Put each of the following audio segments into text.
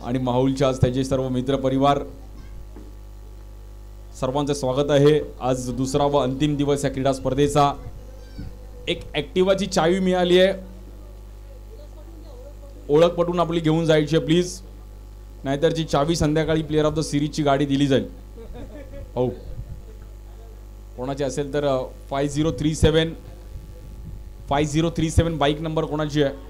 आणि माहुलच्या त्याचे सर्व मित्र परिवार सर्वांचे स्वागत आहे। आज दुसरा व अंतिम दिवस या क्रीडा स्पर्धेचा। एक ॲक्टिवाची चावी मिळाली आहे, ओळख पटवून आपली घेऊन जायची आहे प्लीज, नाहीतरची चावी संध्याकाळी प्लेयर ऑफ द सिरीजची गाडी दिली जाईल। हो, कोणाची असेल तर 5037 बाईक नंबर कोणाची आहे?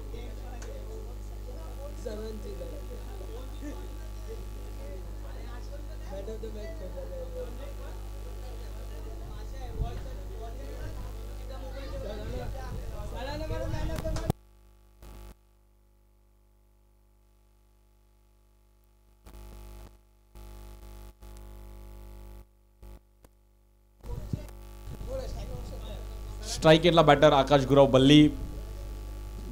स्ट्राइक एंडला बॅटर आकाश गुराव बल्ली,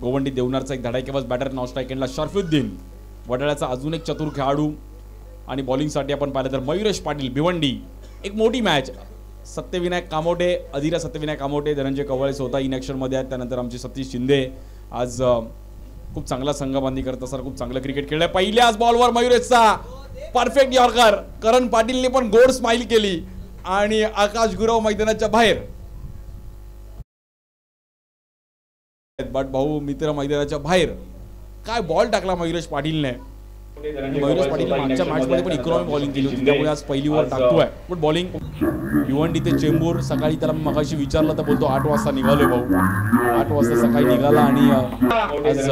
गोवंडी देवनारचा एक धडाकेबाज बॅटर। नॉन स्ट्राइक एंडला शरफुद्दीन, वडाळ्याचा अजून एक चतुर खेळाडू। आणि बॉलिंगसाठी आपण पाहिलं तर मयुरेश पाटील भिवंडी। एक मोठी मॅच, सत्यविनायक कामोटे, अधिरा सत्यविनायक कामोटे, धनंजय कवळे स्वतः इन ॲक्शनमध्ये आहेत, त्यानंतर आमचे सतीश शिंदे। आज खूप चांगला संघबांधी करत असताना खूप चांगलं क्रिकेट खेळलं। पहिल्याच बॉलवर मयुरेशचा परफेक्ट यॉर्कर, करण पाटीलने पण गोड स्माइल केली आणि आकाश गुराव मैदानाच्या बाहेर। बट भाऊ मित्र मैदानाच्या बाहेर काय बॉल टाकला मयुरेश पाटीलने। मयुरेश पाटील मागच्या मॅचमध्ये पण इकॉनॉमी बॉलिंग केली होती, त्यामुळे आज पहिली ओव्हर टाकतोय। गुड बॉलिंग भिवंडी ते चेंबूर। सकाळी त्याला मगाशी विचारलं तर बोलतो 8 वाजता निघालोय भाऊ, 8 वाजता सकाळी निघाला आणि आज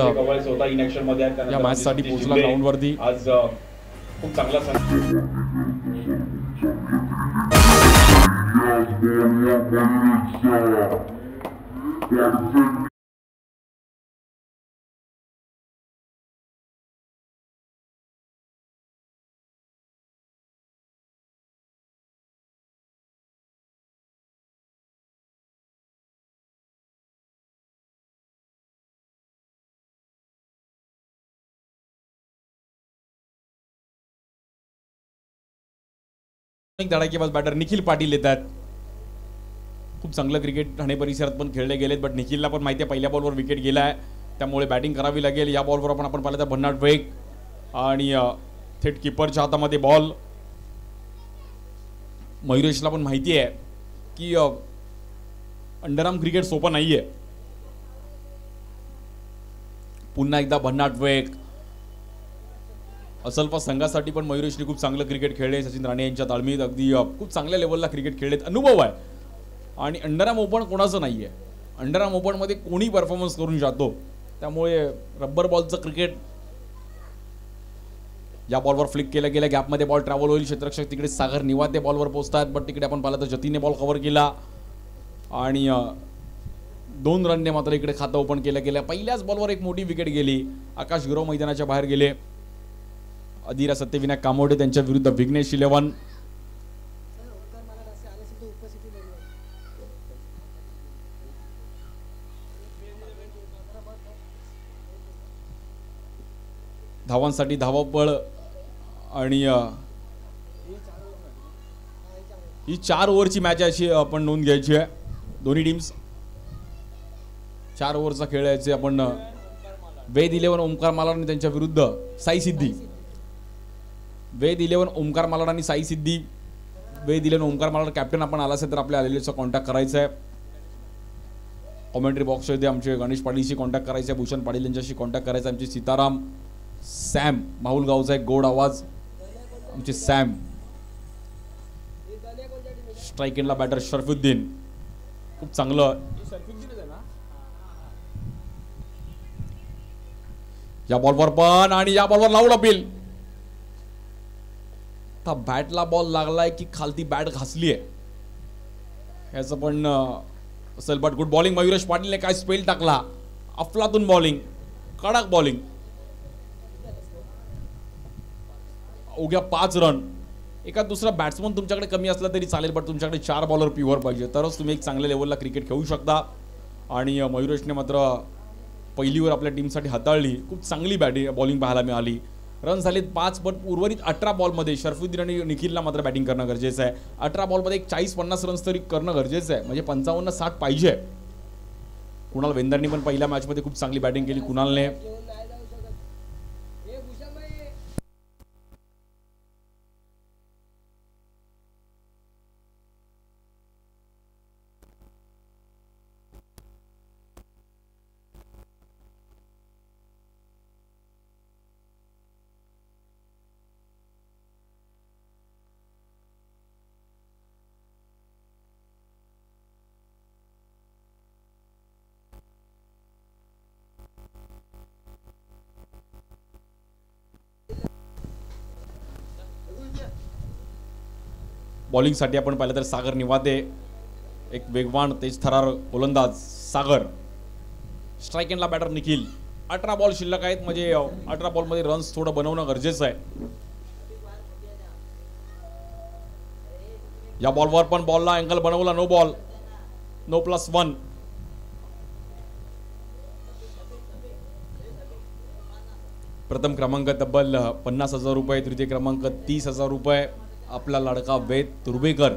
या मॅच साठी पोहोचला ग्राउंड वरती। आज खूप चांगला धडाकेबाज बॅटर निखिल पाटील येतात। खूप चांगलं क्रिकेट ठाणे परिसरात पण खेळले गेलेत, बट निखिलला पण माहिती आहे पहिल्या बॉलवर विकेट गेलाय, त्यामुळे बॅटिंग करावी लागेल। या बॉलवर आपण पाहिलं तर भन्नाट वेग आणि थेट किपरच्या हातामध्ये बॉल। मयुरेशला पण माहिती आहे की अंडरआर्म क्रिकेट सोपं नाहीये। पुन्हा एकदा भन्नाट वेग। असलफा संघासाठी पण मयुरेशने खूप चांगलं क्रिकेट खेळले, सचिन राणे यांच्या ताळमीत अगदी खूप चांगल्या लेवलला क्रिकेट खेळलेत, अनुभव आहे। आणि अंडरआर्म ओपन कोणाचं नाहीये, अंडरआर्म ओपनमध्ये कोणी परफॉर्मन्स करून जातो, त्यामुळे रब्बर बॉलचं क्रिकेट। या बॉलवर फ्लिक केलं गेलं, गॅपमध्ये बॉल ट्रॅव्हल होईल, क्षेत्ररक्षक तिकडे सागर निवाते बॉलवर पोहोचतात, बट तिकडे आपण पाहिलं तर जतीने बॉल कव्हर केला आणि 2 रनने मात्र इकडे खातं ओपन केलं गेलं। पहिल्याच बॉलवर एक मोठी विकेट गेली, आकाश गुराव मैदानाच्या बाहेर गेले। अधिरा सत्यविनायक कामोटे त्यांच्या विरुद्ध विघ्नेश 11। धावांसाठी धावपळ आणि ही 4 ओव्हरची मॅच अशी आपण नोंद घ्यायची आहे। दोन्ही टीम्स 4 ओव्हरचा खेळायचे आपण। वेद 11 ओमकार मालाड आणि त्यांच्या विरुद्ध साई सिद्धी। वेद 11 ओमकार मालाड आणि साई सिद्धी। वेद 11 ओमकार मालाड कॅप्टन आपण आला असेल तर आपल्या आलेल्याचा कॉन्टॅक्ट करायचा आहे। कॉमेंट्री बॉक्समध्ये आमचे गणेश पाटीलशी कॉन्टॅक्ट करायचा आहे, भूषण पाटील यांच्याशी कॉन्टॅक्ट करायचा आहे, आमचे सीताराम सॅम माहुल गावचा एक गोड आवाज आमचे सॅम। स्ट्राइक एंडला बॅटर शरफुद्दीन, खूप चांगलं या बॉलवर पण, आणि या बॉलवर लावून अपील। आता बॅटला बॉल लागलाय की खालती बॅट घासली आहे याचं पण असेल, बट गुड बॉलिंग मयुरेश पाटीलने काय स्पेल टाकला, अफलातून बॉलिंग, कडक बॉलिंग। उद्या 5 रन। एका दुसरा बॅट्समन तुमच्याकडे कमी असला तरी चालेल, बट तुमच्याकडे 4 बॉलर प्युअर पाहिजे, तरच तुम्ही एक चांगल्या लेवलला क्रिकेट खेळू शकता। आणि मयुरेशने मात्र पहिली ओव्हर आपल्या टीमसाठी हाताळली, खूप चांगली बॉलिंग पाहायला मिळाली। रन झालेत 5, पण उर्वरित 18 बॉलमध्ये शरफुद्दीन आणि निखिलला मात्र बॅटिंग करणं गरजेचं आहे। 18 बॉलमध्ये एक 40-50 रन्स तरी करणं गरजेचं आहे, म्हणजे 55-60 पाहिजे। कुणाल वेंदरनी पण पहिल्या मॅचमध्ये खूप चांगली बॅटिंग केली कुणालने। बॉलिंगसाठी आपण पाहिलं तर सागर निवाते, एक वेगवान तेज थरार गोलंदाज सागर. स्ट्राईक एंडला बॅटर निखिल. 18 बॉल शिल्लक आहेत, म्हणजे 18 बॉलमध्ये रन्स थोडं बनवणं गरजेचं आहे. या बॉलवर पण बॉलला अँगल बनवला, नो बॉल, नो +1. प्रथम क्रमांक तब्बल 50,000 रुपये, तृतीय क्रमांक 30,000 रुपये. आपला लाडका वेद तुर्बेकर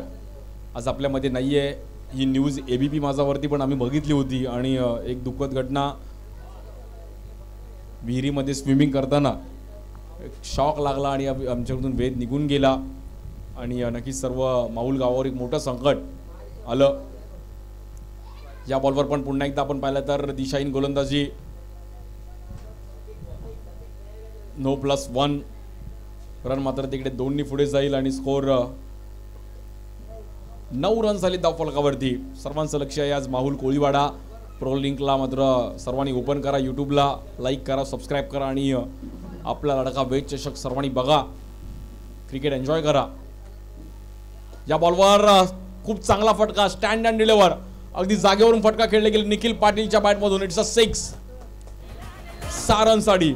आज आपल्यामध्ये नाहीये. ही न्यूज ABP माझावरती पण आम्ही बघितली होती आणि एक दुःखद घटना, विहिरीमध्ये स्विमिंग करताना एक शॉक लागला आणि आमच्याकडून वेद निघून गेला आणि नक्कीच सर्व माऊल गावावर एक मोठं संकट आलं. या बॉलवर पण पुन्हा एकदा आपण पाहिलं तर दिशाहीन गोलंदाजी, नो +1. रन मात्र तिकडे 2नी पुढे जाईल आणि स्कोर 9 रन झाले धावफलकावरती. सर्वांचं लक्ष आहे आज माहुल कोळीवाडा. प्रो लिंकला मात्र सर्वांनी ओपन करा, यूट्यूबला लाईक करा, सबस्क्राईब करा आणि आपला लाडका वेद चषक सर्वांनी बघा, क्रिकेट एन्जॉय करा. या बॉलवर खूप चांगला फटका, स्टँड अँड डिलिव्हर, अगदी जागेवरून फटका खेळले गेले निखिल पाटीलच्या बॅटमधून. It's a 6. 6 रनसाठी.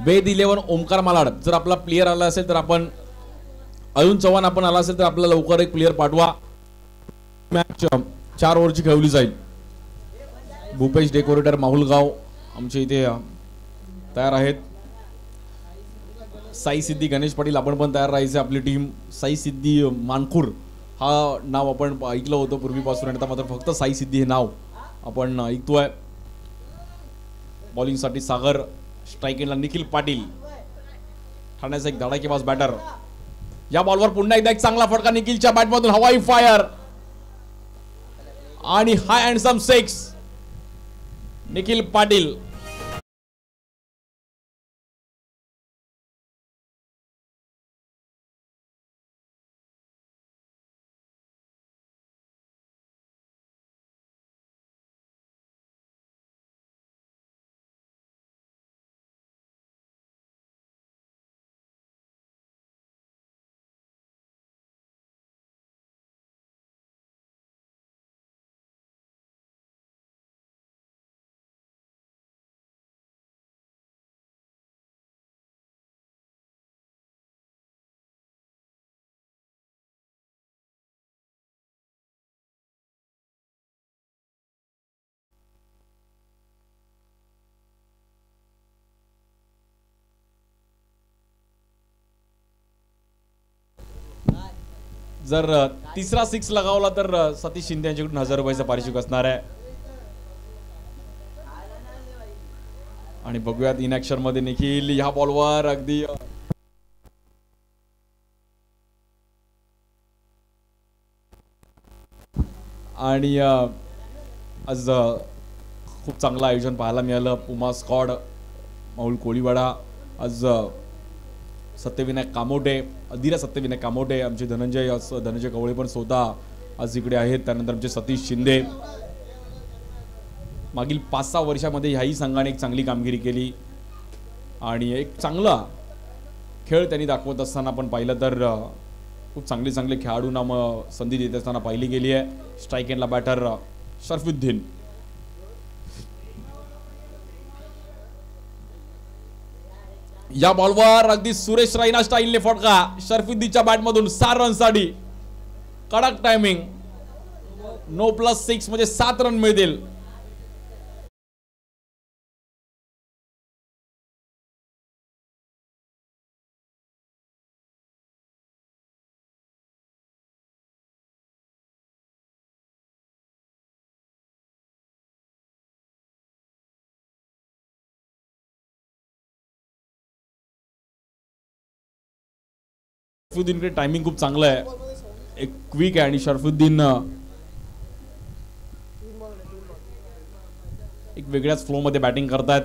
वेद 11 ओमकार मालाड. जर आपला प्लेयर आला असेल तर आपण, अरुण चव्हाण आपण आला असेल तर आपल्याला लवकर एक प्लेयर पाठवा. मॅच 4 ओव्हरची खेळवली जाईल. भूपेश डेकोरेटर माहुलगाव आमचे इथे तयार आहेत. साई सिद्धी गणेश पाटील आपण पण तयार राहायचे. आपली टीम साई सिद्धी मानखूर हा नाव आपण ऐकलं होतं पूर्वीपासून आणि आता मात्र फक्त साई सिद्धी हे नाव आपण ऐकतोय. बॉलिंगसाठी सागर, स्ट्राईक एंडला निखिल पाटील, ठाण्याचा एक धडाकेबाज बॅटर. या बॉलवर पुन्हा एकदा एक चांगला फटका निखिलच्या बॅटमधून, हवाई फायर आणि हाय हँडसम 6. निखिल पाटील. जर तिसरा 6 लगावला तर सतीश शिंदे यांच्याकडून 1000 रुपयाचं पारितोषिक असणार आहे. आणि बघूयात इन ऍक्शन मध्ये निखिल ह्या बॉलवर अगदी आणि आज खूप चांगलं आयोजन पाहायला मिळालं. पुमा स्क्वॉड, माहुल कोळीवाडा, आज सत्यविनायक कामोटे, अधीरा सत्यविनायक कामोटे, आमचे धनंजय कवळे पण स्वतः आज इकडे आहेत. त्यानंतर आमचे सतीश शिंदे. मागील 5-6 वर्षामध्ये ह्याही संघाने एक चांगली कामगिरी केली आणि एक चांगला खेळ त्यांनी दाखवत असताना आपण पाहिलं तर खूप चांगले खेळाडूंना संधी देत असताना पाहिली गेली आहे. स्ट्राईक एंडला बॅटर शरफुद्दीन. या बॉलवर अगदी सुरेश रैना स्टाईलने फटका शरफुद्दीनच्या बॅटमधून 6 रनसाठी. कडक टायमिंग, नो +6 म्हणजे 7 रन मिळतील. शरफुद्दीनकडे टायमिंग खूप चांगलं आहे, एक क्विक आहे आणि शरफुद्दीन एक वेगळ्याच फ्लो मध्ये बॅटिंग करतात.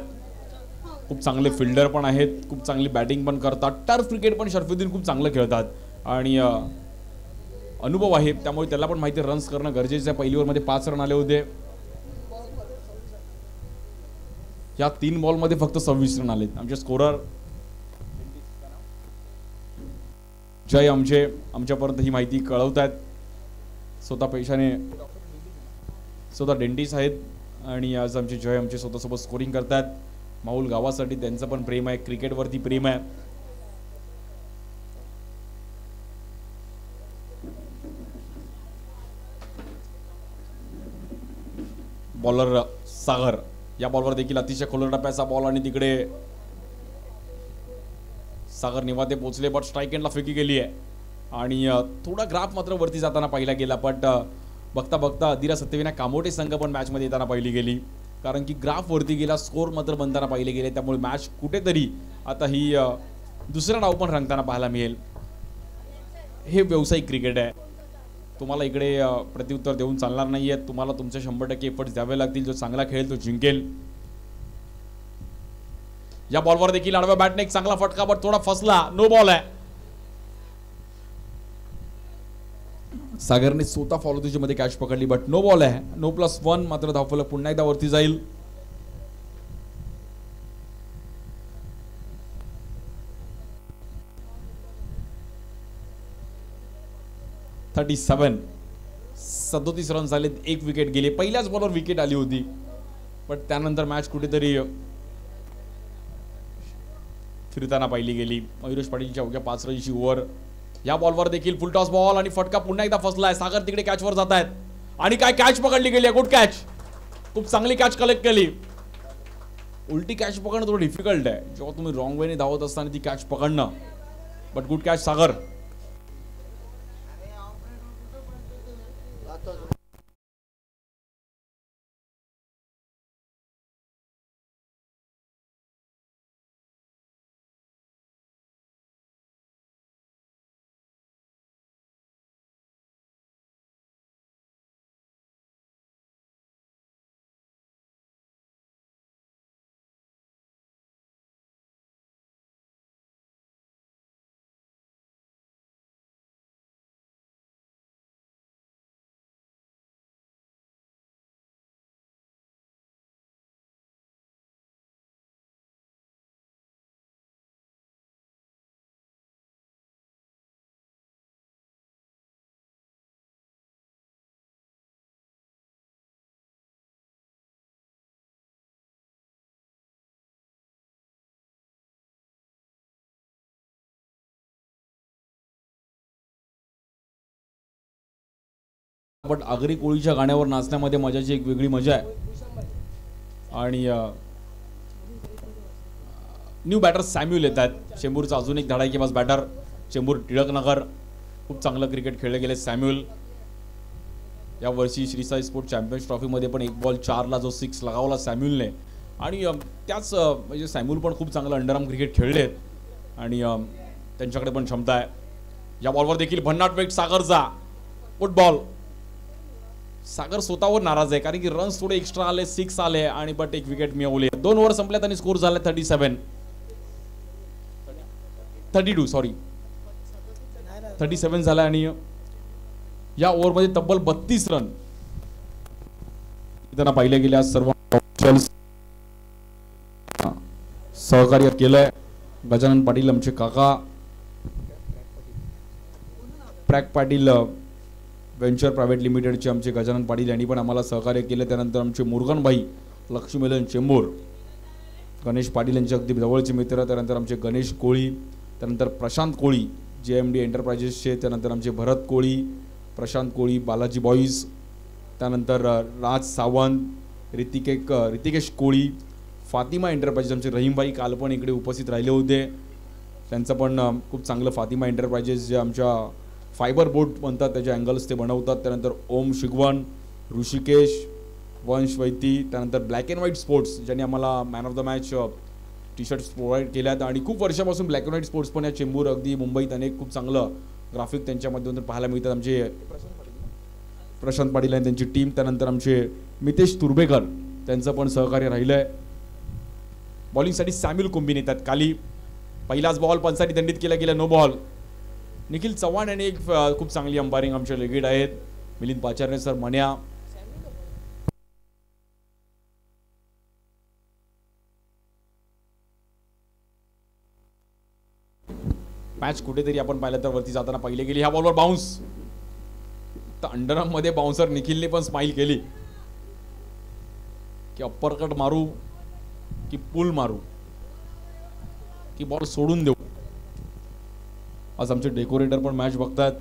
खूप चांगले फिल्डर पण आहेत, खूप चांगली बॅटिंग पण करतात. टर्फ क्रिकेट पण शरफुद्दीन खूप चांगलं खेळतात आणि अनुभव आहे, त्यामुळे त्याला पण माहिती रन्स करणं गरजेचं आहे. पहिली ओव्हरमध्ये 5 रन आले होते, या 3 बॉलमध्ये फक्त 26 रन आलेत. आमचे स्कोरर जय आमच्यापर्यंत ही माहिती कळवतात. स्वतः पैशाने स्वतः डेंटिस्ट आहेत आणि आज आमचे जय स्वतःसोबत स्कोरिंग करतात. माऊल गावासाठी त्यांचं पण प्रेम आहे, क्रिकेटवरती प्रेम आहे. बॉलर सागर, या बॉलवर देखील अतिशय खोल टप्प्याचा बॉल आणि तिकडे सागर निवाते पोहोचले, बट स्ट्राईक एंडला फेकी गेली आहे आणि थोडा ग्राफ मात्र वरती जाताना पाहिला गेला. बट बघता बघता अदिरा सत्यविना कामोटे संघ पण मॅचमध्ये येताना पाहिली गेली, कारण की ग्राफ वरती गेला, स्कोर मात्र बनताना पाहिले गेले. त्यामुळे मॅच कुठेतरी आता ही दुसरा डाव पण रंगताना पाहायला मिळेल. हे व्यावसायिक क्रिकेट आहे, तुम्हाला इकडे प्रत्युत्तर देऊन चालणार नाहीये. तुम्हाला तुमचे 100% एफर्ट्स द्यावे लागतील. जो चांगला खेळेल तो जिंकेल. या बॉलवर देखील आडव्या बॅटने एक चांगला फटका, बट थोडा फसला, नो बॉल आहे. सागरने स्वतः फॉलो मध्ये कॅच पकडली, बट नो बॉल आहे. नो +1 मात्र धावफलक पुन्हा एकदा वरती जाईल. सदोतीस रन झालेत, 1 विकेट गेली. पहिल्याच बॉलवर विकेट आली होती, बट त्यानंतर मॅच कुठेतरी फिरताना पाहिली गेली. मयुरेश पाटीलच्या अवघ्या 5 रनची ओव्हर. या बॉलवर देखील फुल टॉस बॉल आणि फटका पुन्हा एकदा फसलाय. सागर तिकडे कॅचवर जात आहेत आणि काय कॅच पकडली गेली, गुड कॅच. खूप चांगली कॅच कलेक्ट केली. उलटी कॅच पकडणं थोडं डिफिकल्ट आहे जेव्हा तुम्ही रॉंग वेने धावत असताना ती कॅच पकडणं, but good catch Sagar. But Agri कोळीच्या गाण्यावर नाचण्यामध्ये मजाची एक वेगळी मजा आहे. आणि न्यू बॅटर सॅम्युअल येतात. चेंबूरचा अजून एक धडाकेबाज बॅटर, चेंबूर टिळकनगर. खूप चांगलं क्रिकेट खेळले गेले सॅम्युअल. या वर्षी श्रीसाई स्पोर्ट चॅम्पियन्स ट्रॉफीमध्ये पण 1 बॉल 4ला जो 6 लगावला सॅम्युअलने. आणि त्याच म्हणजे सॅम्युअल पण खूप चांगलं अंडरआर्म क्रिकेट खेळले आणि त्यांच्याकडे पण क्षमता आहे. या बॉलवर देखील भन्नाट वेट सागरचा, गुड बॉल. सागर स्वतःवर नाराज आहे कारण की रन्स थोडे एक्स्ट्रा आले, 6 आले आणि बट 1 विकेट मिळवली. 2 ओव्हर संपल्यात आणि स्कोर झाला 37 झाला आणि या ओव्हरमध्ये तब्बल 32 रन त्यांना पाहिले गेले. आज सर्व सहकार्य केलंय. गजानन पाटील आमचे काका, प्रॅक पाटील वेंचर प्रायव्हेट लिमिटेडचे आमचे गजानन पाटील यांनी पण आम्हाला सहकार्य केलं. त्यानंतर आमचे मुरगन भाई लक्ष्मीलन चेंबूर, गणेश पाटील यांचे अगदी जवळचे मित्र. त्यानंतर आमचे गणेश कोळी, त्यानंतर प्रशांत कोळी JMD एंटरप्राइजेसचे, त्यानंतर आमचे भरत कोळी, प्रशांत कोळी, बालाजी बॉईज, त्यानंतर राज सावंत, ऋतिकेश कोळी, फातिमा एंटरप्राइजेस. आमचे रहीमभाई काल पण इकडे उपस्थित राहिले होते, त्यांचं पण खूप चांगलं. फातिमा एंटरप्राइजेस जे आमच्या फायबर बोट म्हणतात त्याचे अँगल्स ते बनवतात. त्यानंतर ओम शिगवन, ऋषिकेश, वंश वैती, त्यानंतर ब्लॅक अँड व्हाईट स्पोर्ट्स ज्यांनी आम्हाला man of the match T shirts provide केल्यात आणि खूप वर्षापासून ब्लॅक अँड व्हाईट स्पोर्ट्स पण या चेंबूर अगदी मुंबईत अनेक खूप चांगलं ग्राफिक त्यांच्या माध्यमातून पाहायला मिळतात. आमचे प्रशांत पाटील आणि त्यांची टीम, त्यानंतर आमचे मितेश तुर्भेकर त्यांचं पण सहकार्य राहिलं आहे. बॉलिंगसाठी सॅम्युल कोंबिन येतात. खाली पहिलाच बॉल पंचांनी दंडित केला गेला, नो बॉल. निखिल चव्हाण यांनी एक खूप चांगली अंपायरिंग आमचे लेगेड आहेत. मिलिंद पाचारणे सर, मन्या. मॅच कुठेतरी आपण पाहिलं तर वरती जाताना पाहिले गेली. ह्या बॉलवर बाउन्स, तर अंडरआर्म मध्ये बाउन्सर निखिलने पण स्माइल केली की अप्परकट मारू की पुल मारू की बॉल सोडून देऊ. आज आमचे डेकोरेटर पण मॅच बघतात.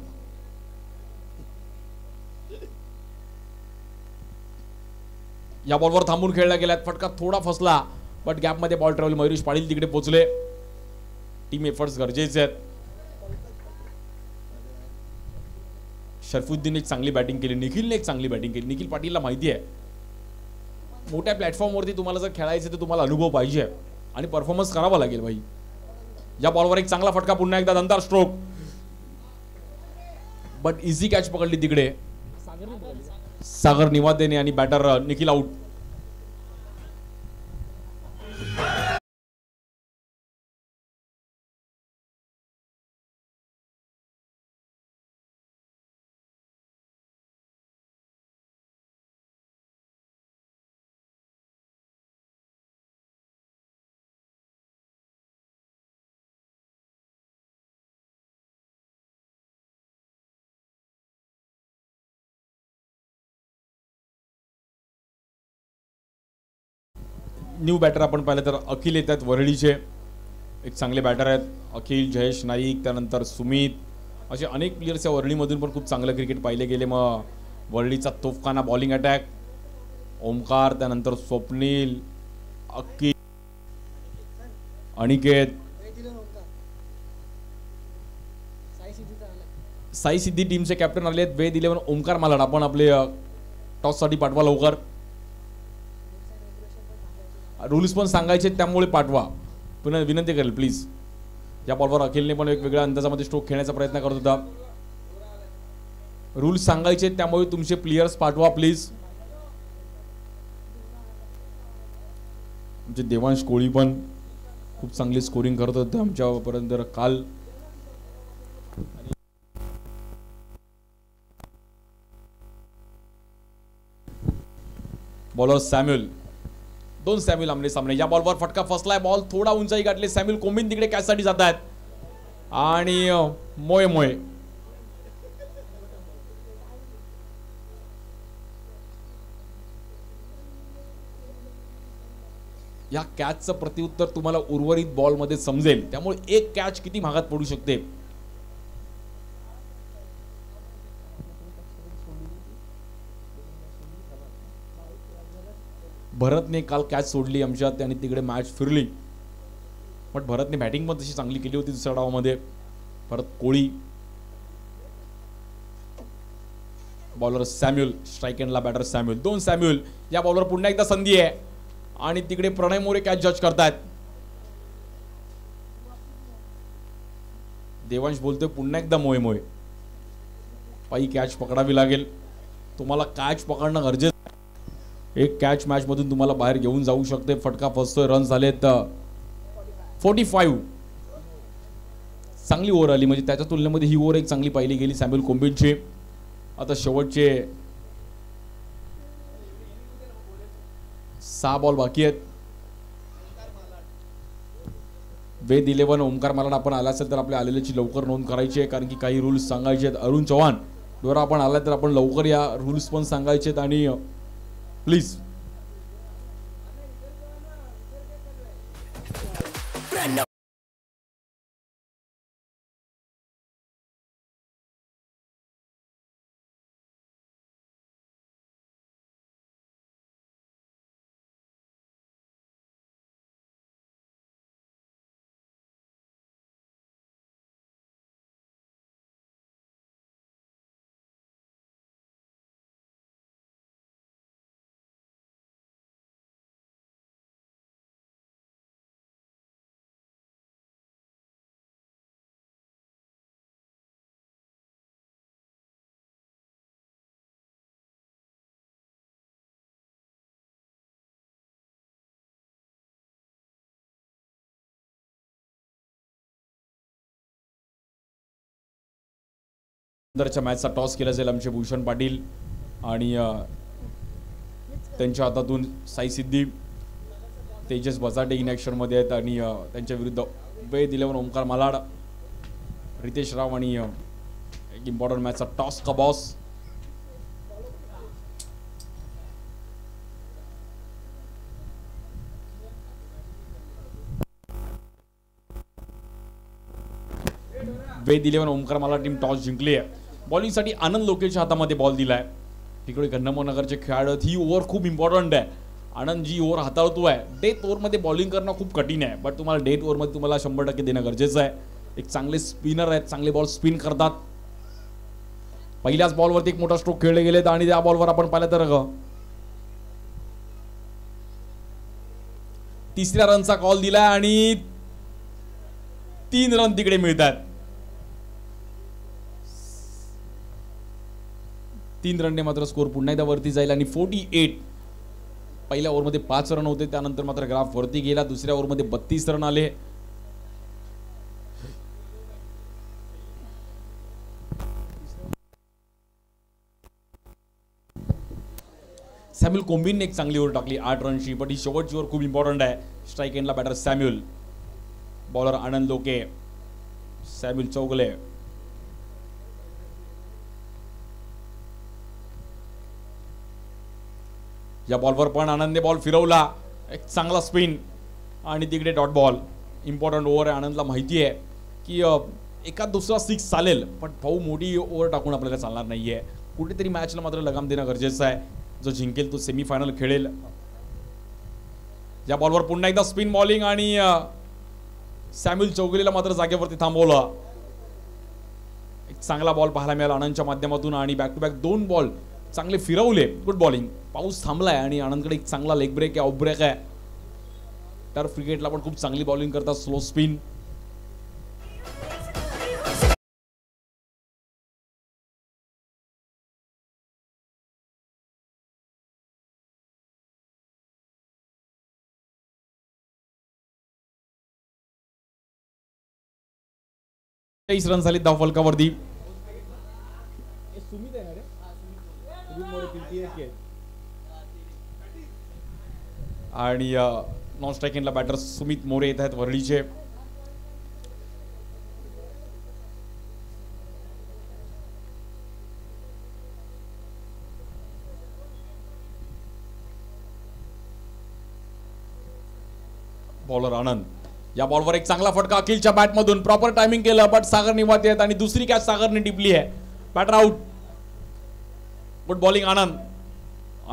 या बॉलवर थांबून खेळला गेला, फटका थोडा फसला बट गॅपमध्ये बॉल ट्रॅव्हल. मयुरेश पाटील तिकडे पोहोचले. टीम एफर्ट्स गरजेचे आहेत. शरफुद्दीन एक चांगली बॅटिंग केली, निखिलने एक चांगली बॅटिंग केली. निखिल पाटीलला माहिती आहे मोठ्या प्लॅटफॉर्मवरती तुम्हाला जर खेळायचं तर तुम्हाला अनुभव पाहिजे आणि परफॉर्मन्स करावा लागेल भाई. या बॉलवर एक चांगला फटका, पुन्हा एकदा दमदार स्ट्रोक बट इझी कॅच पकडली तिकडे सागर निवादेने आणि batter Nikhil out. New batter आपण पाहिलं तर अखिल येतात वरळीचे, एक चांगले बॅटर आहेत. अखिल, जयेश नाईक, त्यानंतर सुमित, असे अनेक प्लेयर्स या वरळीमधून पण खूप चांगलं क्रिकेट पाहिले गेले. मग वरळीचा तोफखाना बॉलिंग अटॅक, ओमकार, त्यानंतर स्वप्नील, अखिल, अनिकेत, साई सिद्धी टीमचे कॅप्टन आले आहेत. वेद 11 ओमकार मालाड, आपण आपले टॉससाठी पाठवा लवकर. रूल्स पण सांगायचे त्यामुळे पाठवा, पुन्हा विनंती करेल प्लीज. या बॉलवर अखिलने पण एक वेगळ्या अंदाजामध्ये स्ट्रोक खेळण्याचा प्रयत्न करत होता. रूल्स सांगायचे त्यामुळे तुमचे प्लेयर्स पाठवा प्लीज. आमचे देवांश कोळी पण खूप चांगली स्कोरिंग करत होते आमच्यापर्यंत काल. बॉलर सॅम्युल, 2 सॅम्युल आमने सामने. या बॉलवर फटका फसलाय, बॉल थोडा उंचाई गाठली. सॅम्युल कोंबिन तिकडे कॅचसाठी जात आहेत आणि मोय मोय या कॅचचं प्रत्युत्तर तुम्हाला उर्वरित बॉलमध्ये समजेल, त्यामुळे एक कॅच किती महागात पडू शकते. भरतने काल कॅच सोडली आमच्यात, त्याने तिकडे मॅच फिरली. पण भरतने बॅटिंग पण तशी चांगली केली होती दुसऱ्या डावामध्ये. परत कोळी, बॉलर सॅम्युल, स्ट्राईक एंडला बॅटर सॅम्युल, 2 सॅम्युल. या बॉलवर पुन्हा एकदा संधी आहे आणि तिकडे प्रणय मोरे कॅच जज करतायत. देवांश बोलतोय पुन्हा एकदा मोय मोय. पायी कॅच पकडावी लागेल. तुम्हाला कॅच पकडणं गरजेचं. एक कॅच मॅच मधून तुम्हाला बाहेर घेऊन जाऊ शकते. फटका फसतोय, रन झालेत 45. चांगली ओव्हर आली, म्हणजे त्याच्या तुलनेमध्ये ही ओव्हर एक चांगली पाहिली गेली सॅम्युल कोंबिनची. आता शेवटचे 6 बॉल बाकी आहेत. वेद 11 ओमकार मालाड आपण आला असेल तर आपल्या आलेल्याची लवकर नोंद करायची आहे, कारण की काही रूल्स सांगायचे आहेत. अरुण चव्हाण जर आपण आला तर आपण लवकर या रूल्स पण सांगायचे आहेत आणि प्लीज नंतरच्या मॅचचा टॉस केला जाईल आमचे भूषण पाटील आणि त्यांच्या हातातून साई सिद्धी तेजस बजाटे इन ॲक्शनमध्ये आहेत आणि त्यांच्या विरुद्ध वेद 11 ओमकार मालाड रितेश राव आणि एक इम्पॉर्टंट मॅचचा टॉस का बॉस वेद 11 ओमकार मालाड टीम टॉस जिंकली आहे. बॉलिंगसाठी आनंद लोकेच्या हातामध्ये बॉल दिलाय. तिकडे कन्नमनगरचे खेळाडू ही ओव्हर खूप इम्पॉर्टंट आहे. Anand ji over हाताळतोय death ओव्हरमध्ये bowling करणं खूप कठीण आहे, बट तुम्हाला डेथ ओव्हरमध्ये तुम्हाला 100% देणं गरजेचं आहे. एक चांगले स्पिनर आहेत, चांगले बॉल स्पिन करतात. पहिल्याच बॉलवरती एक मोठा स्ट्रोक खेळले गेलेत आणि त्या बॉलवर आपण पाहिलं तर तिसऱ्या रनचा कॉल दिलाय आणि 3 रन तिकडे मिळतात. 3 रनने मात्र स्कोर पुन्हा एकदा वरती जाईल आणि 48. पहिल्या ओव्हरमध्ये 5 रन होते, त्यानंतर मात्र ग्राफ वरती गेला. दुसऱ्या ओव्हरमध्ये 32 रन आले. सॅम्युअल कोम्बिनने एक चांगली ओव्हर टाकली 8 रनची, पण ही शेवटची ओव्हर खूप इम्पॉर्टंट आहे. स्ट्राईक एंडला बॅटर सॅम्युअल, बॉलर आनंद लोके, सॅम्युअल चौगले. या बॉलवर पण आनंदने बॉल फिरवला, एक चांगला स्पिन आणि तिकडे डॉट बॉल. इम्पॉर्टंट ओव्हर आहे. आनंदला माहिती आहे की एका दुसरा 6 चालेल, पण भाऊ मोठी ओव्हर टाकून आपल्याला चालणार नाहीये. कुठेतरी मॅचला मात्र लगाम देणं गरजेचं आहे. जो जिंकेल तो सेमीफायनल खेळेल. या बॉलवर पुन्हा एकदा स्पिन बॉलिंग आणि सॅम्युअल चौगलेला मात्र जागेवरती थांबवलं. एक चांगला बॉल पाहायला मिळाला आनंदच्या माध्यमातून आणि बॅक टू बॅक 2 बॉल चांगले फिरवले. Good bowling. पाऊस थांबलाय आणि आनंदकडे एक चांगला लेग ब्रेक आहे, ऑफ ब्रेक आहे. टर्फ क्रिकेटला पण खूप चांगली बॉलिंग करतात, स्लो स्पिन. रन झाले धाव फलकावरती. आणि नॉन स्ट्राईक एंडला बॅटर सुमित मोरे येत आहेत वरळीचे. बॉलर आनंद. या बॉलवर एक चांगला फटका अखिलच्या बॅटमधून, प्रॉपर टायमिंग केलं, बट सागर निवात येत आणि दुसरी कॅच सागरने टिपली आहे. Batter out. Good bowling Anand.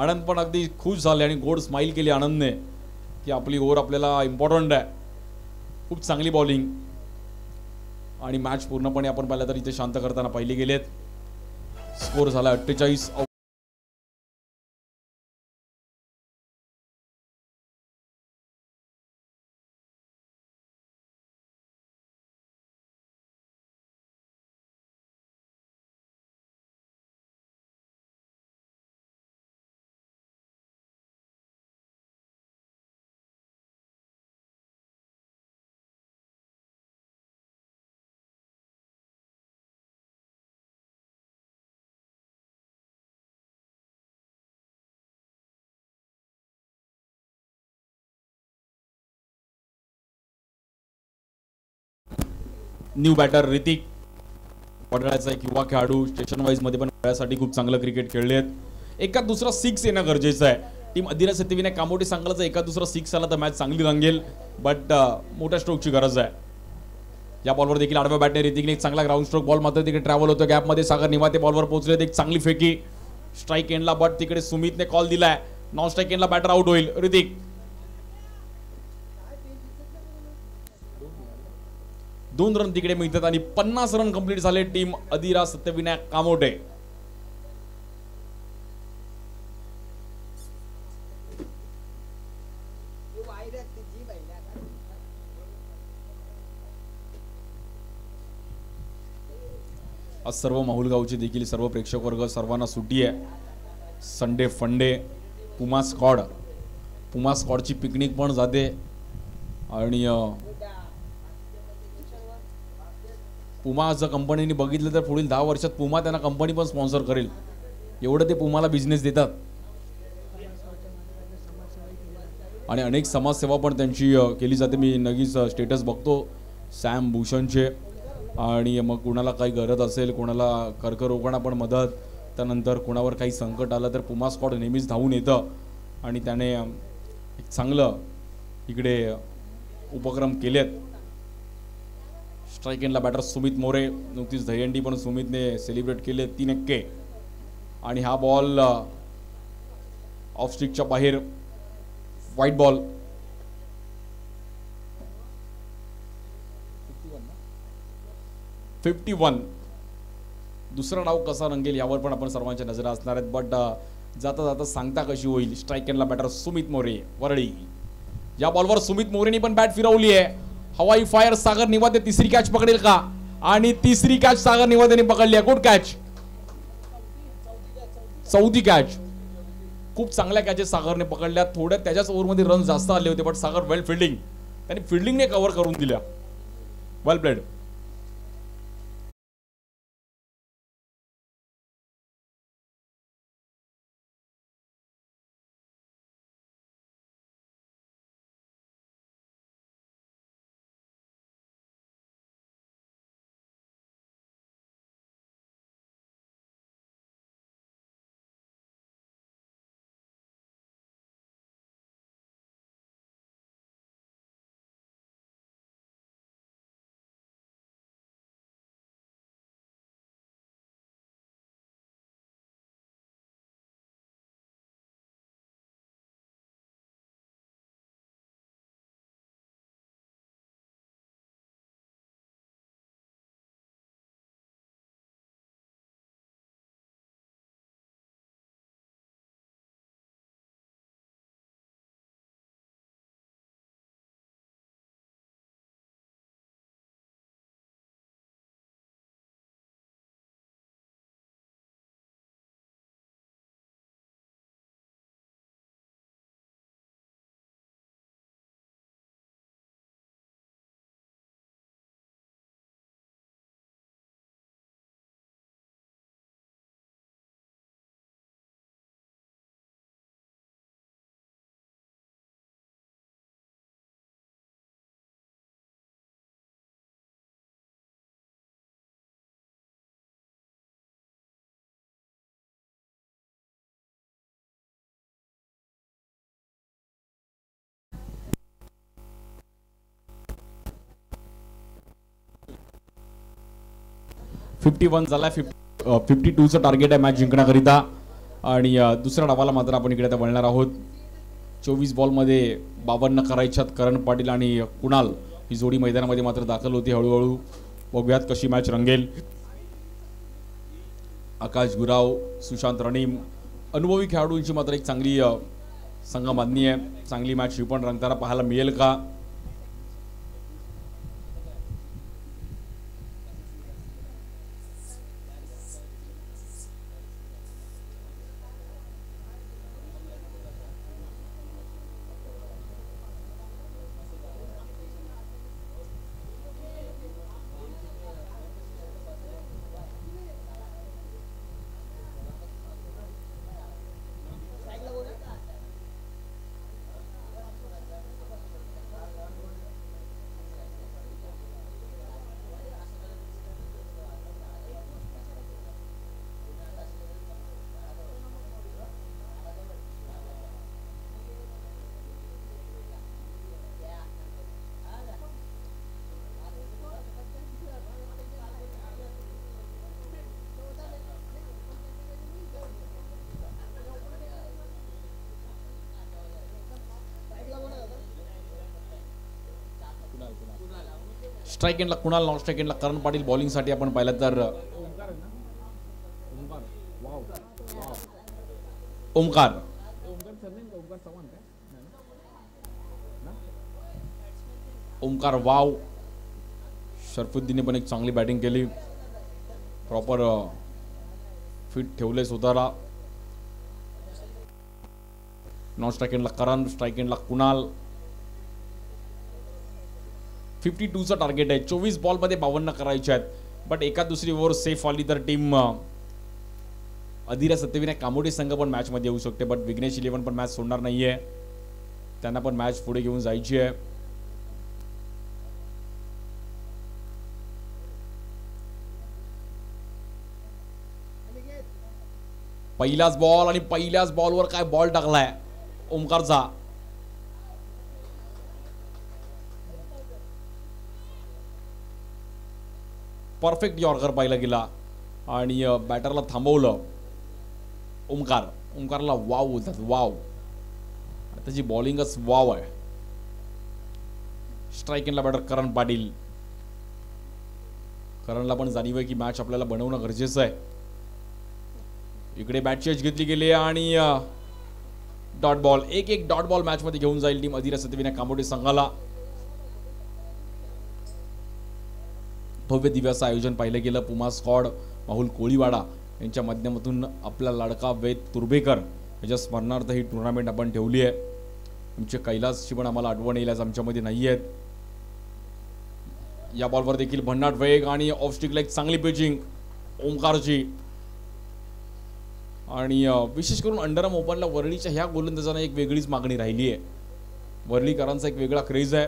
Anand पण अगदी खुश झाले आणि गोड स्माइल केली आनंदने की आपली ओव्हर आपल्याला इम्पॉर्टंट आहे. खूप चांगली बॉलिंग आणि मॅच पूर्णपणे आपण पाहिलं तर इथे शांत करताना पाहिले गेलेत. स्कोर झाला 48. न्यू बॅटर ऋतिक, वडाळ्याचा एक युवा खेळाडू. स्टेशन वाईज मध्ये पण वडाळ्यासाठी खूप चांगलं क्रिकेट खेळलेत. एका दुसरा 6 येणं गरजेचं आहे. टीम अधिरा सत्यविनायक कामोटे सांगायचं एका दुसरा 6 आला तर मॅच चांगली रंगेल, बट मोठ्या स्ट्रोकची गरज आहे. या बॉलवर देखील आडव्या बॅटने ऋतिकने एक चांगला ग्राउंड स्ट्रोक, बॉल मात्र तिकडे ट्रॅव्हल होतो गॅपमध्ये. सागर निवाते बॉलवर पोहोचले, एक चांगली फेकी स्ट्राईक एंडला, बट तिकडे सुमितने कॉल दिलाय. नॉन स्ट्राईक एंडला बॅटर आउट होईल. ऋतिक 2 रन तिकडे मिळतात आणि 50 रन कंप्लीट झाले टीम अधिरा सत्यविनायक कामोटे. आज सर्व माहुलगावचे देखील सर्व प्रेक्षक वर्ग सर्वांना सुट्टी आहे. संडे फंडे पुमा स्क्वॉडची पिकनिक पण जाते आणि पुमा जर कंपनीने बघितलं तर पुढील 10 वर्षात पुमा त्यांना कंपनी पण स्पॉन्सर करेल, एवढं ते पुमाला बिझनेस देतात. आणि अनेक समाजसेवा पण त्यांची केली जाते. मी नक्कीच स्टेटस बघतो सॅम भूषणचे. आणि मग कुणाला काही गरज असेल, कोणाला कर्करोगांना पण मदत, त्यानंतर कोणावर काही संकट आलं तर पुमा स्क्वॉड नेहमीच धावून येतं. आणि त्याने एक चांगलं इकडे उपक्रम केलेत. स्ट्राईक एंडला बॅटर सुमित मोरे. नुकतीच दहीहंडी पण सुमितने सेलिब्रेट केले 3 एक्के. आणि हा बॉल ऑफ स्टिकच्या बाहेर, व्हाईट बॉल. 51. दुसरा डाव कसा रंगेल यावर पण आपण सर्वांच्या नजरा असणार आहेत. बट जाता जाता सांगता कशी होईल. स्ट्राईक एंडला बॅटर सुमित मोरे वरळी. या बॉलवर सुमित मोरेने पण बॅट फिरवली आहे. हवाई फायर सागर निवादे तिसरी कॅच पकडेल का? आणि तिसरी कॅच सागर निवादेने पकडली आहे. गुड कॅच, चौथी कॅच. खूप चांगल्या कॅचेस सागरने पकडल्या. थोड्या त्याच्याच ओव्हरमध्ये रन जास्त आले होते, बट सागर वेल फिल्डिंग, त्यांनी फिल्डिंगने कव्हर करून दिल्या. Well played. $51 झाला. 52चं टार्गेट आहे मॅच जिंकण्याकरिता. आणि दुसऱ्या डावाला मात्र आपण इकडे वळणार आहोत. 24 बॉलमध्ये 52 करायच्यात. करण पाटील आणि कुणाल ही जोडी मैदानामध्ये मात्र दाखल होती. हळूहळू बघूयात कशी मॅच रंगेल. आकाश गुराव, सुशांत रणीम, अनुभवी खेळाडूंची मात्र एक चांगली संघबांधणी आहे. चांगली मॅच ही पण रंगताना पाहायला मिळेल का? स्ट्राईक एंडला कुणाल, नॉन स्ट्राईक एंडला करण पाटील. बॉलिंगसाठी आपण पाहिलं तर ओमकार. ओमकार वाव. शरफुद्दीनने पण एक चांगली बॅटिंग केली. प्रॉपर फिट ठेवले स्वतःला. नॉन स्ट्राईक एंडला करण, स्ट्राईक एंडला कुणाल. 52चं टार्गेट आहे. 24 बॉलमध्ये 52 करायचे आहेत. बट एका दुसरी ओव्हर सेफ आली तर टीम अधीरा सत्यविनायक कामोडे संघ पण मॅच मध्ये येऊ शकते. बट विघ्नेश 11 पण मॅच सोडणार नाहीये, त्यांना पण मॅच पुढे घेऊन जायची आहे. पहिलाच बॉल आणि पहिल्याच बॉलवर काय बॉल टाकलाय ओमकारचा. परफेक्ट यॉर्कर पाहिला गेला आणि बॅटरला थांबवलं. ओमकारला वाव बोलतात, वाव. त्याची बॉलिंगच वाव आहे. स्ट्राईक एंडला बॅटर करण पाटील. करणला पण जाणीव आहे की मॅच आपल्याला बनवणं गरजेचं आहे. इकडे बॅट चेंज घेतली गेली आणि डॉट बॉल. एक डॉट बॉल मॅच मध्ये घेऊन जाईल टीम अधीरा सत्यविनायक कामोडे संघाला. भव्य दिव्याचं आयोजन पाहिलं गेलं. पुमा स्क्वॉड माहुल कोळीवाडा यांच्या माध्यमातून आपला लाडका वेद तुर्भेकर याच्या स्मरणार्थ ही टुर्नामेंट आपण ठेवली आहे. आमचे कैलासची पण आम्हाला आठवण येईल, आज आमच्यामध्ये नाही आहेत. या बॉलवर देखील भन्नाट वेग आणि ऑफ स्टिकला एक चांगली पिचिंग ओमकारची. आणि विशेष करून अंडरआर्म ओपनला वरळीच्या ह्या गोलंदाजांना एक वेगळीच मागणी राहिली आहे. वरळीकरांचा एक वेगळा क्रेज आहे.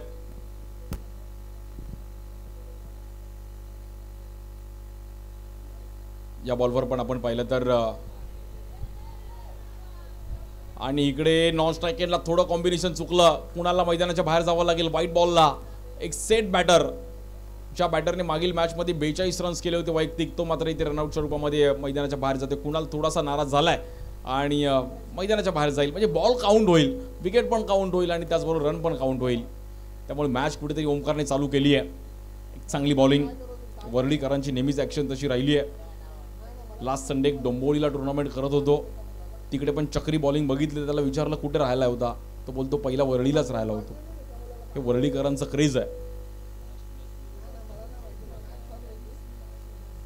या बॉलवर पण आपण पाहिलं तर आणि इकडे नॉन स्ट्राईक एंडला थोडं कॉम्बिनेशन चुकलं. कुणाला मैदानाच्या बाहेर जावं लागेल व्हाईट बॉलला. एक सेट बॅटर, ज्या बॅटरने मागील मॅचमध्ये 42 रन्स केले होते वैयक्तिक, तो मात्र इथे रनआउटच्या रूपामध्ये मैदानाच्या बाहेर जाते. कुणाल थोडासा नाराज झालाय आणि मैदानाच्या बाहेर जाईल. म्हणजे बॉल काउंट होईल, विकेट पण काउंट होईल आणि त्याचबरोबर रन पण काउंट होईल. त्यामुळे मॅच कुठेतरी ओमकारने चालू केली आहे. एक चांगली बॉलिंग. वरळीकरांची नेहमीच ॲक्शन तशी राहिली आहे. लास्ट संडे एक डोंबोळीला टुर्नामेंट करत होतो, तिकडे पण चक्री बॉलिंग बघितली. त्याला विचारलं कुठे राहायला होता, तो बोलतो पहिला वरळीलाच राहायला होतो. हे वरळीकरांचं क्रेज आहे.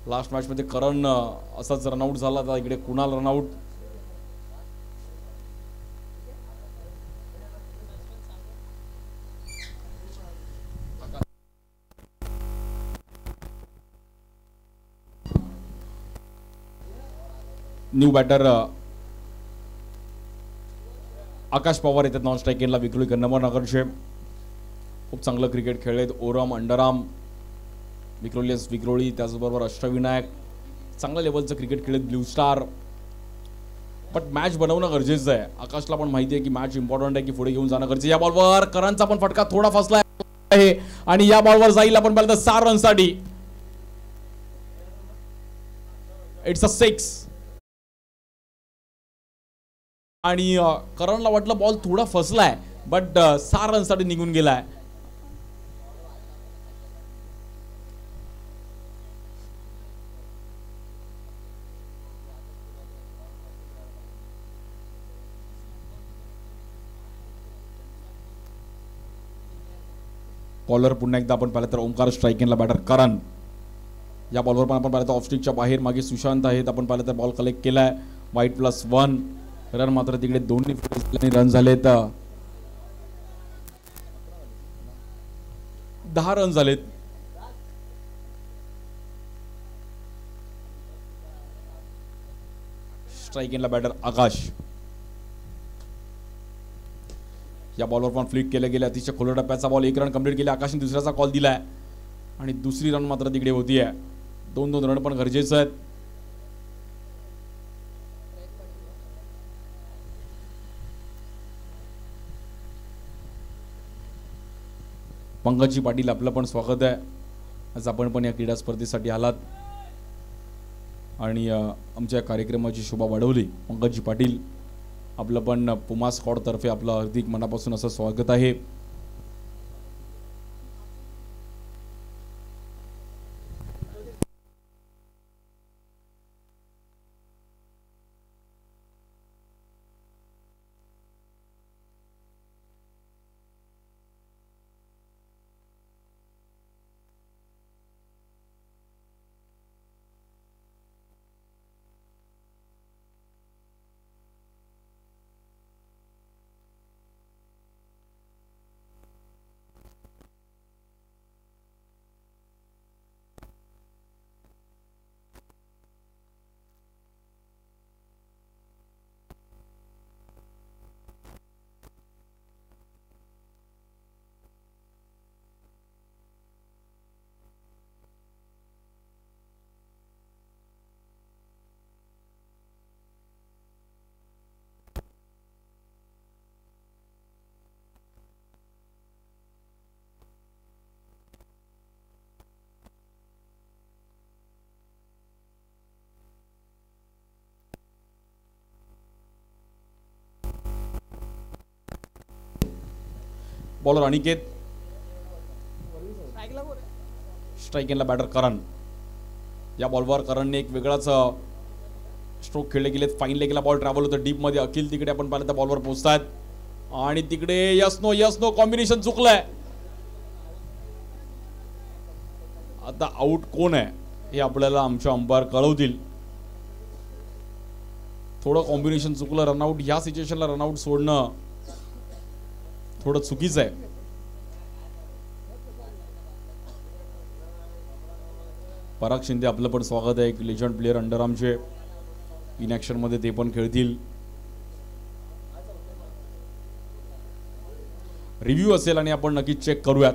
लास्ट मॅचमध्ये करण असाच रनआउट झाला, तर इकडे कुणाल रनआउट. न्यू बॅटर आकाश पवार येतात नॉन स्ट्राईक एंडला. विक्रोळी नगरचे खूप चांगलं क्रिकेट खेळलेत. ओरम, अंडरआर्म, विक्रोळी, त्याचबरोबर अष्टविनायक चांगल्या लेवलचं क्रिकेट खेळत. Blue star. बट मॅच बनवणं गरजेचं आहे. आकाशला पण माहिती आहे की मॅच इम्पॉर्टंट आहे, की पुढे घेऊन जाणं गरजेचं. या बॉलवर करणचा पण फटका थोडा फसला आहे आणि या बॉलवर जाईल आपण पाहिलं तर 6 रनसाठी. It's a 6. आणि करणला वाटलं बॉल थोडा फसलाय, बट 6 रनसाठी निघून गेलाय. बॉलर पुन्हा एकदा आपण पाहिलं तर ओमकार. स्ट्राईक एंडला बॅटर करण. या बॉलवर पण आपण पाहिलं तर ऑफस्टिकच्या बाहेर मागे सुशांत आहेत. आपण पाहिलं तर बॉल कलेक्ट केलाय. वाईट +1 रन मात्र तिकडे दोन्ही रन झालेत. 10 रन झालेत. स्ट्राईक एंडला बॅटर आकाश. या बॉलवर पण फ्लिक केले गेले. अतिशय खोल टप्प्याचा बॉल. 1 रन कंप्लीट केले. आकाशने दुसऱ्याचा कॉल दिलाय आणि दुसरी रन मात्र तिकडे होती आहे. 2-2 रन पण गरजेचं आहेत. पंकजी पाटील, आपलं पण स्वागत आहे. आज आपण पण या क्रीडा स्पर्धेसाठी आलात आणि आमच्या कार्यक्रमाची शोभा वाढवली. पंकजी पाटील, आपलं पण पुमा स्क्वॉड तर्फे आपलं हार्दिक मनापासून असं स्वागत आहे. बॉलर अनिकेत, स्ट्राइक एंडला बॅटर करण. या बॉलवर करणने एक वेगळाच स्ट्रोक खेळले गेलेत. फाईन लेगला बॉल ट्रॅव्हल होतं डीप मध्ये. अखिल तिकडे आपण पाहिलं त्या बॉलवर पोहोचतात आणि तिकडे यस नो कॉम्बिनेशन चुकलंय. आता आउट कोण आहे हे आपल्याला आमच्या अंपायर कळवतील. थोडं कॉम्बिनेशन चुकलं. रनआउट ह्या सिच्युएशनला रनआउट सोडणं थोडं चुकीचं आहे. पराग शिंदे आपलं पण स्वागत आहे. एक लेजंड प्लेअर अंडर आर्मचे इन ॲक्शन मध्ये ते पण खेळतील. रिव्ह्यू असेल आणि आपण नक्कीच चेक करूयात.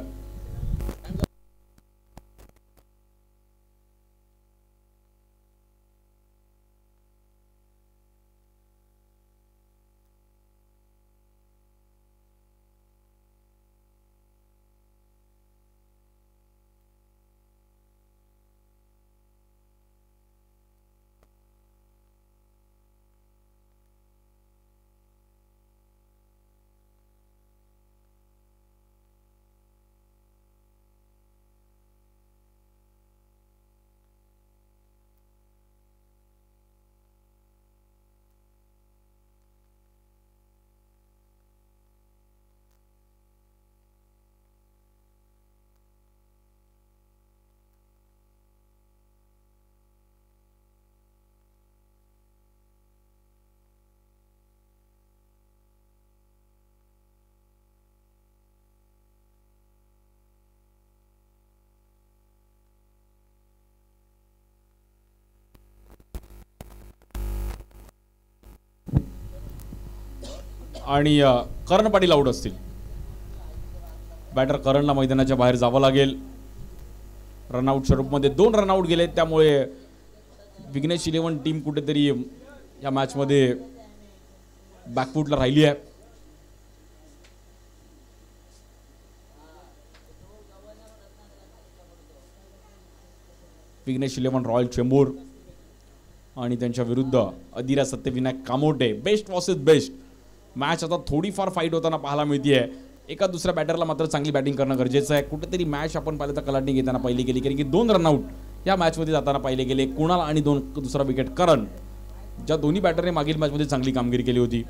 आणि करण पाटील आउट असतील. बॅटर करणला मैदानाच्या बाहेर जावं लागेल. रनआउट स्वरूपमध्ये 2 रनआउट गेलेत. त्यामुळे विघ्नेश 11 टीम कुठेतरी या मॅचमध्ये बॅकफुटला राहिली आहे. विघ्नेश 11 रॉयल चेंबूर आणि त्यांच्या विरुद्ध Adira Satyavinayak Kamothe. Best versus best match आता थोडीफार फाईट होताना पाहायला मिळते. एका दुसऱ्या बॅटरला मात्र चांगली बॅटिंग करणं गरजेचं आहे. कुठेतरी मॅच आपण पाहिलं तर कलाटणी घेताना पाहिली गेली, कारण की 2 रनआउट या मॅचमध्ये जाताना पाहिले गेले. कुणाल आणि दुसरा विकेट करण, ज्या दोन्ही बॅटरने मागील मॅचमध्ये चांगली कामगिरी केली होती.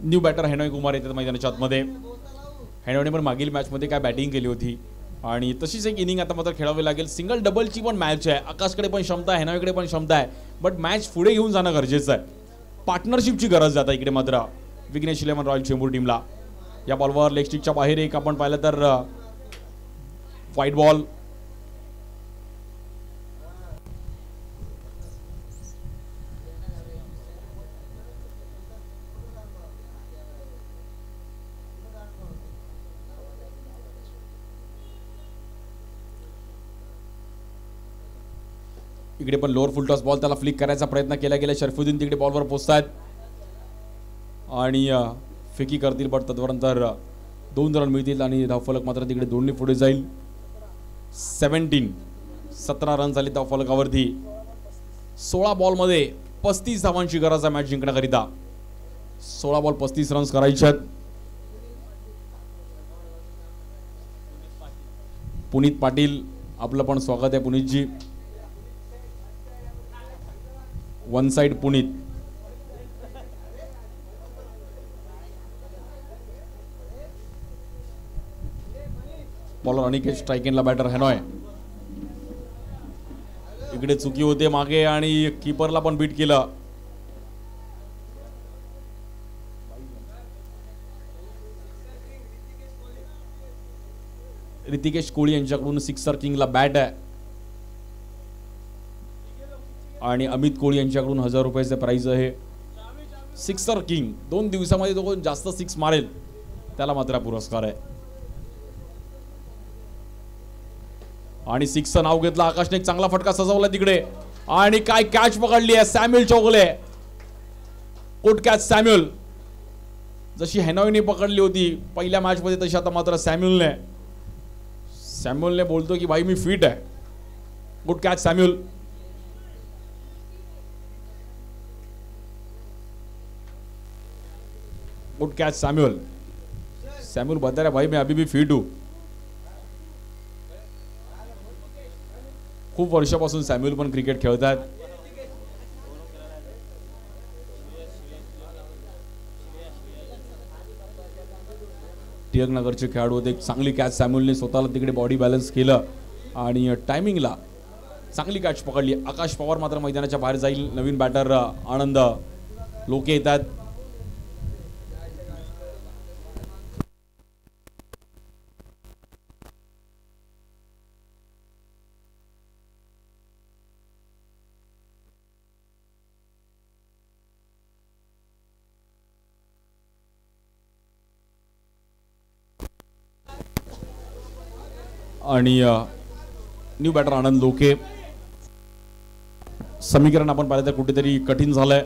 न्यू बॅटर हेनॉय कुमार येतात मैदानाच्या आतमध्ये. हेनॉयने पण मागील मॅचमध्ये काय बॅटिंग केली होती आणि तशीच एक इनिंग आता मात्र खेळावी लागेल. सिंगल डबलची पण मॅच आहे. आकाशकडे पण क्षमता आहे, हेनॉयकडे पण क्षमता आहे, बट मॅच पुढे घेऊन जाणं गरजेचं आहे. पार्टनरशिपची गरज जाता इकडे मात्र विघ्नेश 11 रॉयल चेंबूर टीमला. या बॉलवर लेग स्टिकच्या बाहेर एक आपण पाहिलं तर व्हाईट बॉल. इकडे पण लोअर फुल टॉस बॉल त्याला फ्लिक करायचा प्रयत्न केला गेला. शरफुद्दीन तिकडे बॉलवर पोहोचतात आणि फेकी करतील, बट तदनंतर 2 रन मिळतील आणि धावफलक मात्र तिकडे 2 पुढे जाईल. 17 रन झाले धावफलकावरती. 16 बॉलमध्ये 35 धावांची गरज आहे मॅच जिंकण्याकरिता. 16 बॉल 35 रन्स करायचे आहेत. पुनीत पाटील आपलं पण स्वागत आहे. Puneetji one side Puneet. Bowler Aniket, strike एंडला बॅटर हेनॉय. इकडे चुकी होते मागे आणि कीपरला पण बीट केलं. ऋतिकेश कोळी यांच्याकडून सिक्सर किंगला बॅट आहे आणि अमित कोळी यांच्याकडून 1000 रुपयाचे प्राइज आहे. सिक्सर किंग, 2 दिवसामध्ये जो कोण जास्त सिक्स मारेल त्याला मात्र पुरस्कार आहे. आणि सिक्सचं नाव घेतलं आकाशने, एक चांगला फटका सजवला तिकडे आणि काय कॅच पकडली आहे Samuel Chaugale. Good catch Samuel. जशी हेनॉयने पकडली होती पहिल्या मॅच मध्ये तशी आता मात्र सॅम्युअलने बोलतो की भाई मी फिट आहे. Good catch Samuel. Good catch Samuel. Samuel बता रहा भाई मैं अभी भी फिट हूं. खूप वर्षापासून सॅम्युअल पण क्रिकेट खेळतात. टिळक नगरचे खेळाडू होते. चांगली कॅच सॅम्युअलने स्वतःला तिकडे बॉडी बॅलन्स केलं आणि टायमिंगला चांगली कॅच पकडली. आकाश पवार मात्र मैदानाच्या बाहेर जाईल. नवीन बॅटर आनंद लोके येतात. आणि न्यू बॅटर आनंद लोके. समीकरण आपण पाहिलं तर कुठेतरी कठीण झालंय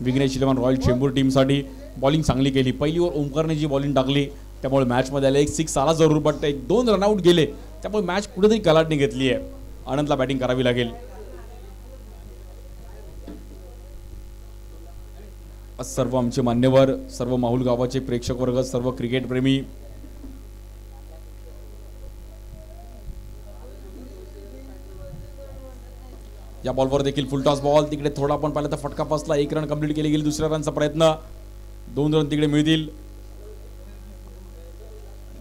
विघ्नेश इलेव्हन रॉयल चेंबूर टीमसाठी. बॉलिंग चांगली केली. पहिली ओव्हर ओमकारने जी बॉलिंग टाकली त्यामुळे मॅचमध्ये आले. एक 6 आला जरूर बट 1-2 रनआउट गेले त्यामुळे मॅच कुठेतरी कलाटणी घेतली आहे. आनंदला बॅटिंग करावी लागेल. सर्व आमचे मान्यवर, सर्व माहुल गावाचे प्रेक्षक वर्ग, सर्व क्रिकेट प्रेमी, या बॉलवर देखील फुल टॉस बॉल. तिकडे थोडा पण पाहिलं तर फटका फसला. 1 रन कंप्लीट केली गेली. दुसऱ्या रनचा प्रयत्न. 2 रन तिकडे मिळतील.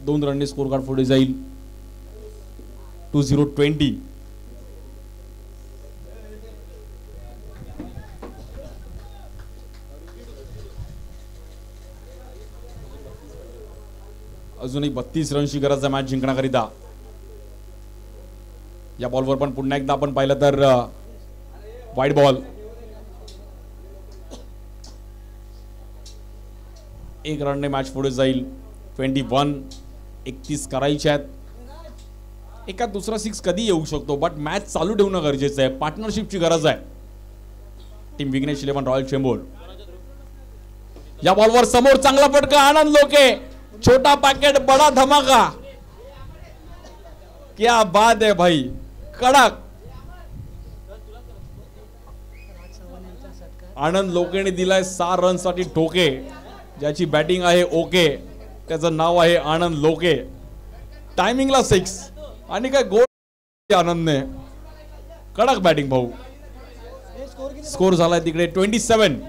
2 रनने स्कोर कार्ड पुढे जाईल. 2-0-20. अजूनही 32 रनची गरज आहे मॅच जिंकण्याकरिता. या बॉलवर पण पुन्हा एकदा आपण पाहिलं तर वाईड बॉल. 1 रनने मॅच पुढे जाईल. 21-31 करायचे आहेत. एका दुसरा 6 कधी येऊ शकतो बट मॅच चालू ठेवणं गरजेचं आहे. पार्टनरशिपची गरज आहे. Team Vighnesh eleven royal Chembur. या बॉलवर समोर चांगला फटका. आनंद लोके. छोटा पॅकेट बडा धमाका. क्या बात है भाई. कडक. आनंद लोकेने दिलाय 6 रनसाठी ठोके. ज्याची बॅटिंग आहे ओके. त्याचं नाव आहे आनंद लोके. टायमिंगला 6 आणि काय गोल आनंदने. कडक बॅटिंग भाऊ. स्कोर झालाय तिकडे 27.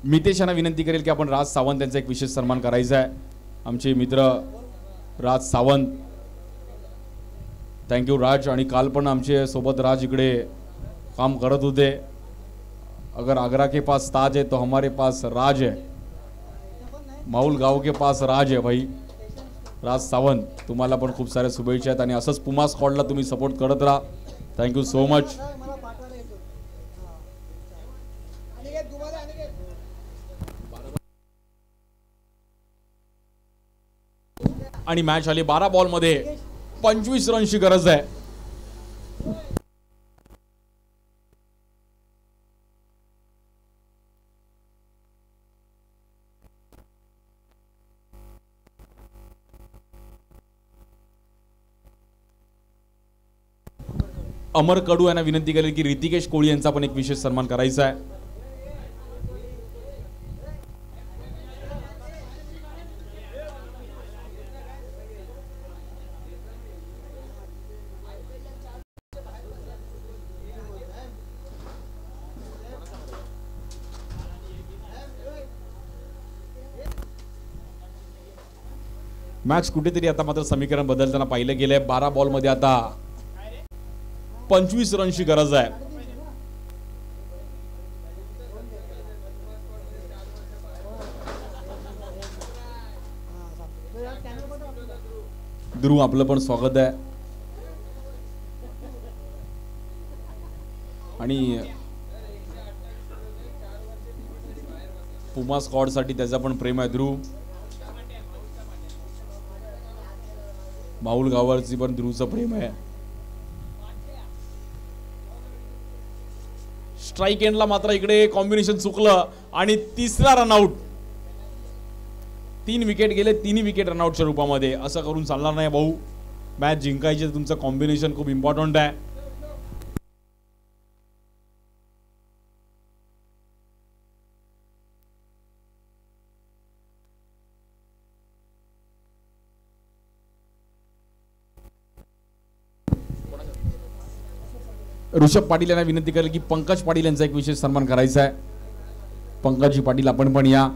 मितेश यांना विनंती करेल की आपण राज सावंत यांचा एक विशेष सन्मान करायचा आहे. आमचे मित्र राज सावंत. थँक्यू राज. आणि काल पण आमचे सोबत राज इकडे काम करत होते. अगर आगरा के पास ताज है तो हमारे पास राज है. माहुल गाव के पास राज है भाई. राज सावंत तुम्हाला पण खूप साऱ्या शुभेच्छा आहेत आणि असंच पुमा स्क्वॉडला तुम्ही सपोर्ट करत राहा. Thank you so much. आणि मॅच आली 12 बॉल मध्ये 25 रनची गरज आहे. अमर कडू यांना विनंती करेल की ऋतिकेश कोळी यांचा पण एक विशेष सन्मान करायचा आहे. मॅच कुठेतरी आता मात्र समीकरण बदलताना पाहिलं गेलंय. 12 बॉल मध्ये आता 25 रनची गरज आहे. ध्रुव आपलं पण स्वागत आहे. आणि पुमा स्क्वॉड साठी त्याचा पण प्रेम आहे ध्रुव. माऊल गावावरची पण ध्रुवचं प्रेम आहे. स्ट्राइक एंडला मात्र इकडे कॉम्बिनेशन चुकलं आणि तिसरा रनआउट. 3 विकेट गेले, 3 विकेट रनआउटच्या रूपामध्ये. असं करून चालणार नाही भाऊ. मॅच जिंकायचे तुमचं कॉम्बिनेशन खूप इम्पॉर्टंट आहे. ऋषभ पाटील यांना विनंती करेल की पंकज पाटील यांचा एक विशेष सन्मान करायचा आहे. पंकजी पाटील आपण पण या.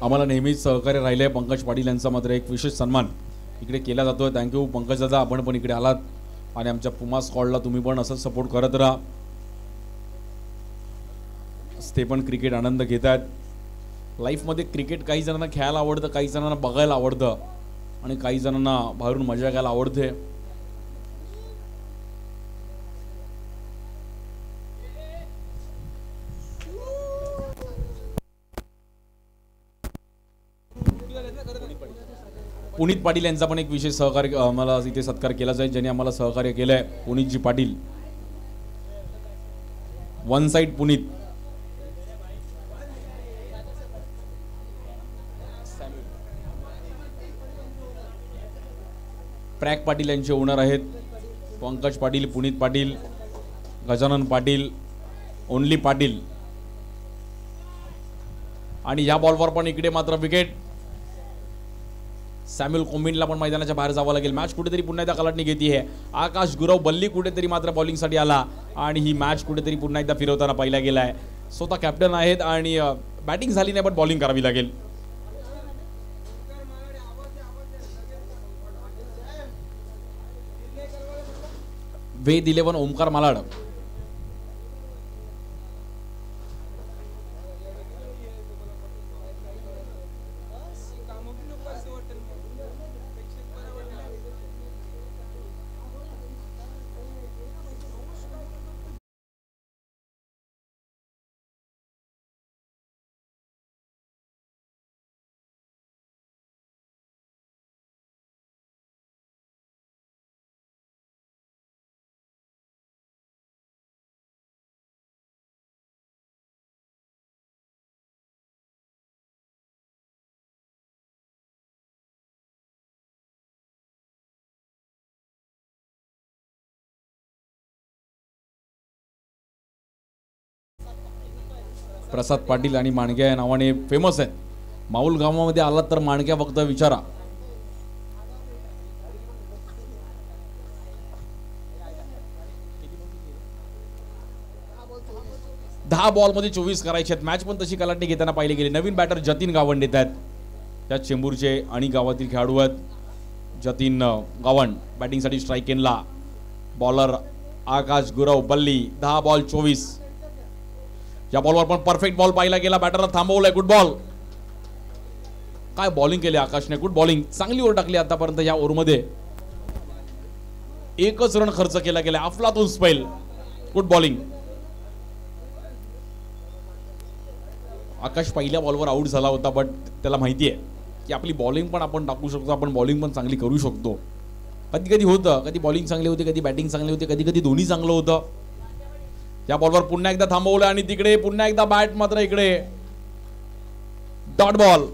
आम्हाला नेहमीच सहकार्य राहिले पंकज पाटील यांचा मात्र एक विशेष सन्मान इकडे केला जातोय. थँक्यू पंकज दादा, आपण पण इकडे आलात आणि आमच्या पुमा स्क्वॉडला तुम्ही पण असंच सपोर्ट करत राहा. ते पण क्रिकेट आनंद घेत आहेत. लाईफमध्ये क्रिकेट काही जणांना खेळायला आवडतं, काही जणांना बघायला आवडतं आणि काही जणांना बाहेरून मजा घ्यायला आवडते. पुनीत पाटील यांचा पण एक विशेष सहकार्य आम्हाला इथे सत्कार केला जाईल, ज्यांनी आम्हाला सहकार्य केलंय. पुनीतजी पाटील, वन साइड पुनीत. प्रॅक पाटील यांचे ओनर आहेत. पंकज पाटील, पुनीत पाटील, गजानन पाटील, ओनली पाटील. आणि या बॉलवर पण इकडे मात्र विकेट. सॅम्युअल कोमिनला पण मैदानाच्या बाहेर जावं लागेल. मॅच कुठेतरी पुन्हा एकदा कलाटणी घेते आहे. आकाश गुरव बल्ली कुठेतरी मात्र बॉलिंगसाठी आला आणि ही मॅच कुठेतरी पुन्हा एकदा फिरवताना पाहिला गेलाय. स्वतः कॅप्टन आहेत आणि बॅटिंग झाली नाही पण बॉलिंग करावी लागेल. वेद 11 ओमकार मालाड. प्रसाद पाटील आणि माणक्या या नावाने फेमस आहेत. माऊल गावामध्ये आलात तर माणक्या फक्त विचारा. दहा बॉलमध्ये 24 करायचे आहेत. मॅच पण तशी कलाटणी घेताना पाहिले गेले. नवीन बॅटर जतीन गावंड येत आहेत. त्या चेंबूरचे आणि गावातील खेळाडू आहेत. जतीन गावंड बॅटिंगसाठी स्ट्राइक एंडला. बॉलर आकाश गुरव बल्ली. 10 बॉल 24. या बॉलवर पण परफेक्ट बॉल पाहिला गेला. बॅटरला थांबवलंय. Good ball. काय बॉलिंग केली आकाशने. Good bowling. चांगली ओव्हर टाकली आतापर्यंत या ओव्हरमध्ये. एकच रन खर्च केला गेला. अफलातून स्पेल. Good bowling. आकाश पहिल्या बॉलवर आउट झाला होता बट त्याला माहिती आहे की आपली बॉलिंग पण आपण टाकू शकतो. आपण बॉलिंग पण चांगली करू शकतो. कधी कधी होतं, कधी बॉलिंग चांगली होती, कधी बॅटिंग चांगली होती, कधी कधी दोन्ही चांगलं होतं. या बॉलवर पुन्हा एकदा थांबवलं आणि तिकडे पुन्हा एकदा बॅट मात्र इकडे डॉट बॉल.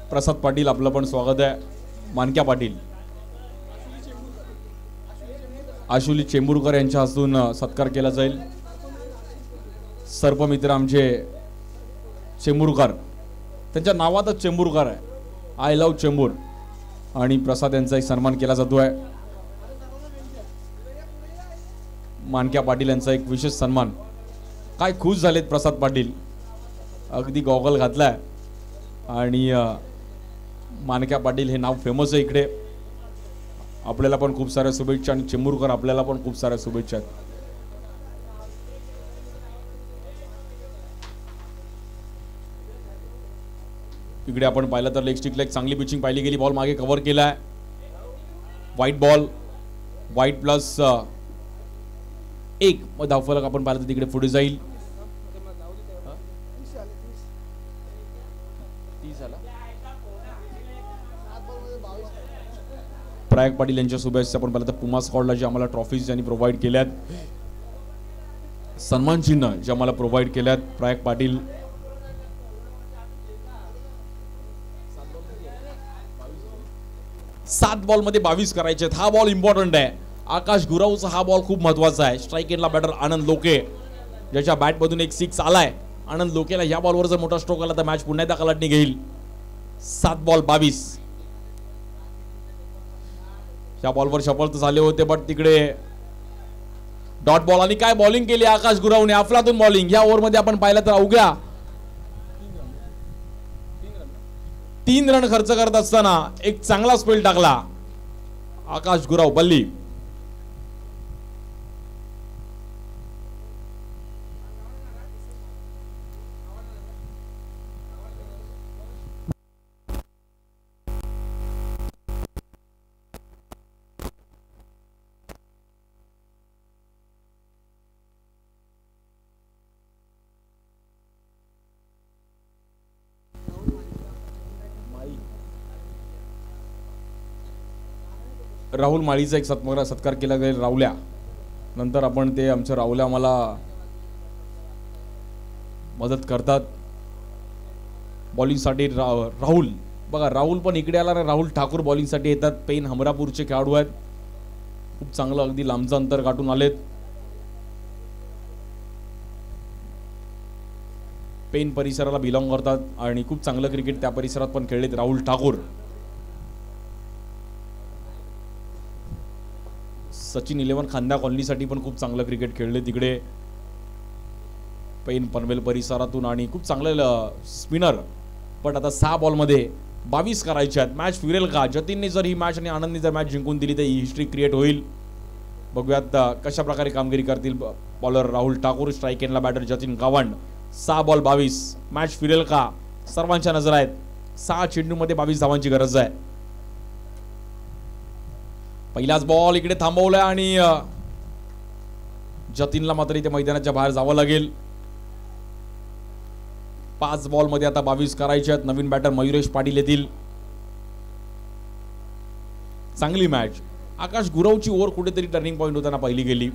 प्रसाद पाटील आपलं पण स्वागत आहे. माणक्या पाटील, आशुली चेंबूरकर यांच्या हस्तून सत्कार केला जाईल. सर्पमित्र आमचे चेंबूरकर, त्यांच्या नावातच चेंबूरकर आहे. I love Chembur. आणि प्रसाद यांचा एक सन्मान केला जातो आहे. मानक्या पाटील यांचा एक विशेष सन्मान. काय खुश झालेत प्रसाद पाटील, अगदी गॉगल घातलाय आणि मानक्या पाटील हे नाव फेमस आहे इकडे. आपल्याला पण खूप साऱ्या शुभेच्छा आणि चेंबूरकर आपल्याला पण खूप साऱ्या शुभेच्छा आहेत. इकडे आपण पाहिलं तर लेग स्टिकला एक चांगली पिचिंग पाहिली गेली. बॉल मागे कव्हर केलाय. व्हाईट बॉल, व्हाईट प्लस 1 धावफलक आपण पाहिलं तर तिकडे पुढे जाईल. प्रयाग पाटील यांच्या शुभेच्छा आपण पाहिलं तर पुमा स्क्वॉडला जे आम्हाला ट्रॉफीज ज्यांनी प्रोव्हाइड केल्यात, सन्मान चिन्ह जे आम्हाला प्रोव्हाइड केल्यात प्रयाग पाटील. सात बॉल मध्ये 22 करायचे. हा बॉल इम्पॉर्टंट आहे. आकाश गुरावचा हा बॉल खूप महत्वाचा आहे. स्ट्राईक एंडला बॅटर आनंद लोके, ज्याच्या बॅट मधून एक 6 आलाय. आनंद लोकेला या बॉलवर जर मोठा स्ट्रोक आला तर मॅच पुन्हा एकदा कलाटणी घेईल. 7 बॉल 22. या बॉलवर सफल तर झाले होते, बट तिकडे डॉट बॉल. आणि काय बॉलिंग केली आकाश गुरावने, अफलातून बॉलिंग. या ओव्हर मध्ये आपण पाहिलं तर अवघ्या 3 रन खर्च करत असताना एक चांगला स्पेल टाकला आकाश गुराव बल्ली. राहुल माळीचा एक सत्कार केला जाईल राहुल्या. नंतर आपण ते आमच्या राहुल्या मला मदत करतात बॉलिंगसाठी. राहुल बघा, राहुल पण इकडे आला ना. राहुल ठाकूर बॉलिंगसाठी येतात. पेन हमरापूरचे खेळाडू आहेत. खूप चांगलं अगदी लांबचं अंतर गाठून आलेत. पेन परिसराला बिलॉंग करतात आणि खूप चांगलं क्रिकेट त्या परिसरात पण खेळलेत राहुल ठाकूर. सचिन 11 खांद्या कॉलनीसाठी पण खूप चांगलं क्रिकेट खेळले तिकडे पेन पनवेल परिसरातून. आणि खूप चांगलं स्पिनर. पण आता 6 बॉलमध्ये 22 करायचे आहेत. मॅच फिरेल का? जतीनने जर ही मॅच आणि आनंदने जर मॅच जिंकून दिली तर ही हिस्ट्री क्रिएट होईल. बघूयात कशा प्रकारे कामगिरी करतील बॉलर राहुल ठाकूर. स्ट्राईक एंडला batter Jatin Gawand. 6 ball 22. Match फिरेल का? सर्वांच्या नजर आहेत. 6 चेंडूमध्ये 22 धावांची गरज आहे. पहिलाच बॉल इकडे थांबवलाय आणि जतीनला मात्र इथे मैदानाच्या बाहेर जावं लागेल. 5 बॉल मध्ये आता 22 करायचे आहेत. नवीन बॅटर मयुरेश पाटील येतील. चांगली मॅच. आकाश गुरवची ओव्हर कुठेतरी टर्निंग पॉइंट होताना पहिली गेली.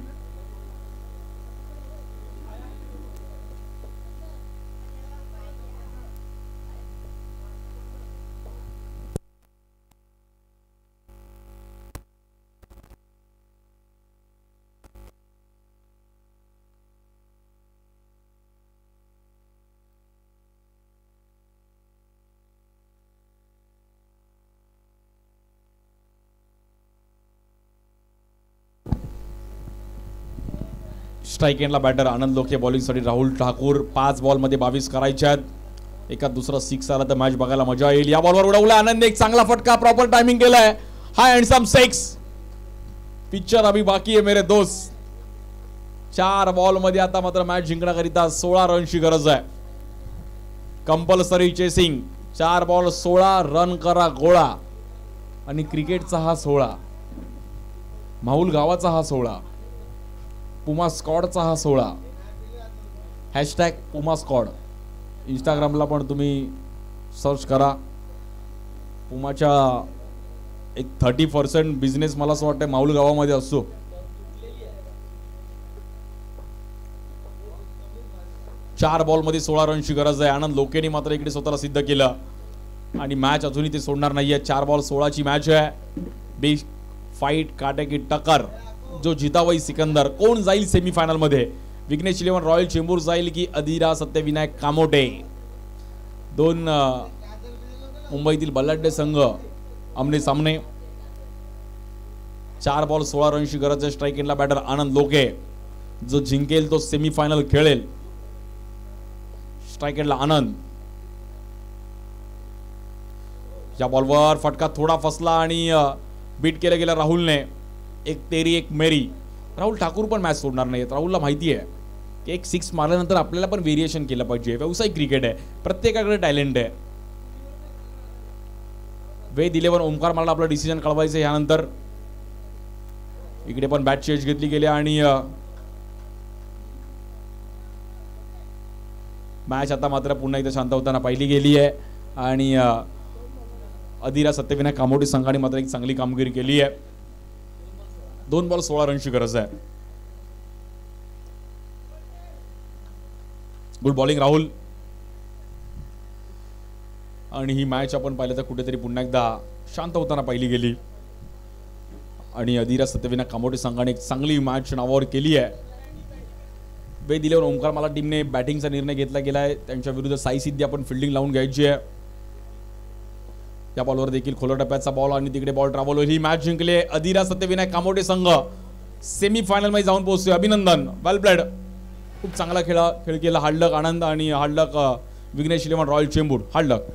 स्ट्राईक एंडला बॅटर आनंद लोके बॉलिंगसाठी राहुल ठाकूर. 5 बॉल मध्ये 22 करायचे आहेत. एका दुसरा 6 आला तर मॅच बघायला मजा येईल. या बॉलवर उडवला आनंदने एक चांगला फटका. प्रॉपर टायमिंग केलाय. हाय हँडसम 6. पिक्चर अभी बाकी आहे मेरे दोस्त. 4 बॉल मध्ये आता मात्र मॅच जिंकण्याकरिता 16 रनची गरज आहे. Compulsory chasing. 4 बॉल 16 रन करा गोळा. आणि क्रिकेटचा हा 16, माहुल गावाचा हा 16, पुमा स्क्वॉडचा हा 16. हॅशटॅग पुमा स्क्वॉड. इंस्टाग्रामला पण तुम्ही सर्च करा. पुमाच्या एक 30% बिझनेस मला असं वाटतं माहुल गावामध्ये असतो. चार बॉल मध्ये 16 रनची गरज आहे. आनंद लोकेने मात्र इकडे स्वतःला सिद्ध केलं आणि मॅच अजूनही ते सोडणार नाहीये. 4 बॉल 16ची मॅच आहे. बिग फाईट, काटे की टक्कर. जो जितावई सिकंदर. कोण जाईल सेमीफायनल मध्ये? विघ्नेश 11 रॉयल चेंबूर जाईल की अधिरा सत्यविनायक कामोटे? 2 मुंबईतील बलाढ्य संघ आमने सामने. 4 बॉल 16 रनची गरज आहे. स्ट्राईक एंडला बॅटर आनंद लोके. जो जिंकेल तो सेमीफायनल खेळेल. स्ट्राइक एंडला आनंद. या बॉलवर फटका थोडा फसला आणि बीट केलं गेलं राहुलने. एक तेरी एक मेरी. राहुल ठाकूर पण मॅच सोडणार नाहीत. राहुलला माहिती आहे की एक 6 मारल्यानंतर आपल्याला पण व्हेरिएशन केलं पाहिजे. व्यावसायिक क्रिकेट आहे, प्रत्येकाकडे टॅलेंट आहे. वेद 11 ओमकार मला आपलं डिसिजन कळवायचं यानंतर. इकडे पण बॅट चेंज घेतली गेली आणि मॅच आता मात्र पुन्हा एकदा शांत होताना पाहिली गेली आहे. आणि अधीरा सत्यविनायक कामोटी संघाने मात्र एक चांगली कामगिरी केली आहे. 2 बॉल 16 रनची गरज आहे. Good bowling Rahul. आणि ही मॅच आपण पाहिलं तर कुठेतरी पुन्हा एकदा शांत होताना पाहिली गेली. आणि अधीरा सत्यविनायक कामोटी संघाने एक चांगली मॅच नावावर केली आहे. वेद 11 ओमकार मला टीमने बॅटिंगचा निर्णय घेतला गेलाय. त्यांच्या विरुद्ध साई सिद्धी आपण फिल्डिंग लावून घ्यायची आहे. या बॉलवर देखील खोल टप्प्याचा बॉल आणि तिकडे बॉल ट्रॅव्हल होईल. ही मॅच जिंकले अधीरा सत्यविनायक कामोटे संघ. सेमीफायनल मध्ये जाऊन पोहोचतोय. अभिनंदन. Well played. खूप चांगला खेळ केला. हार्ड लक आनंद आणि hard luck Vighnesh eleven royal Chembur. Hard luck.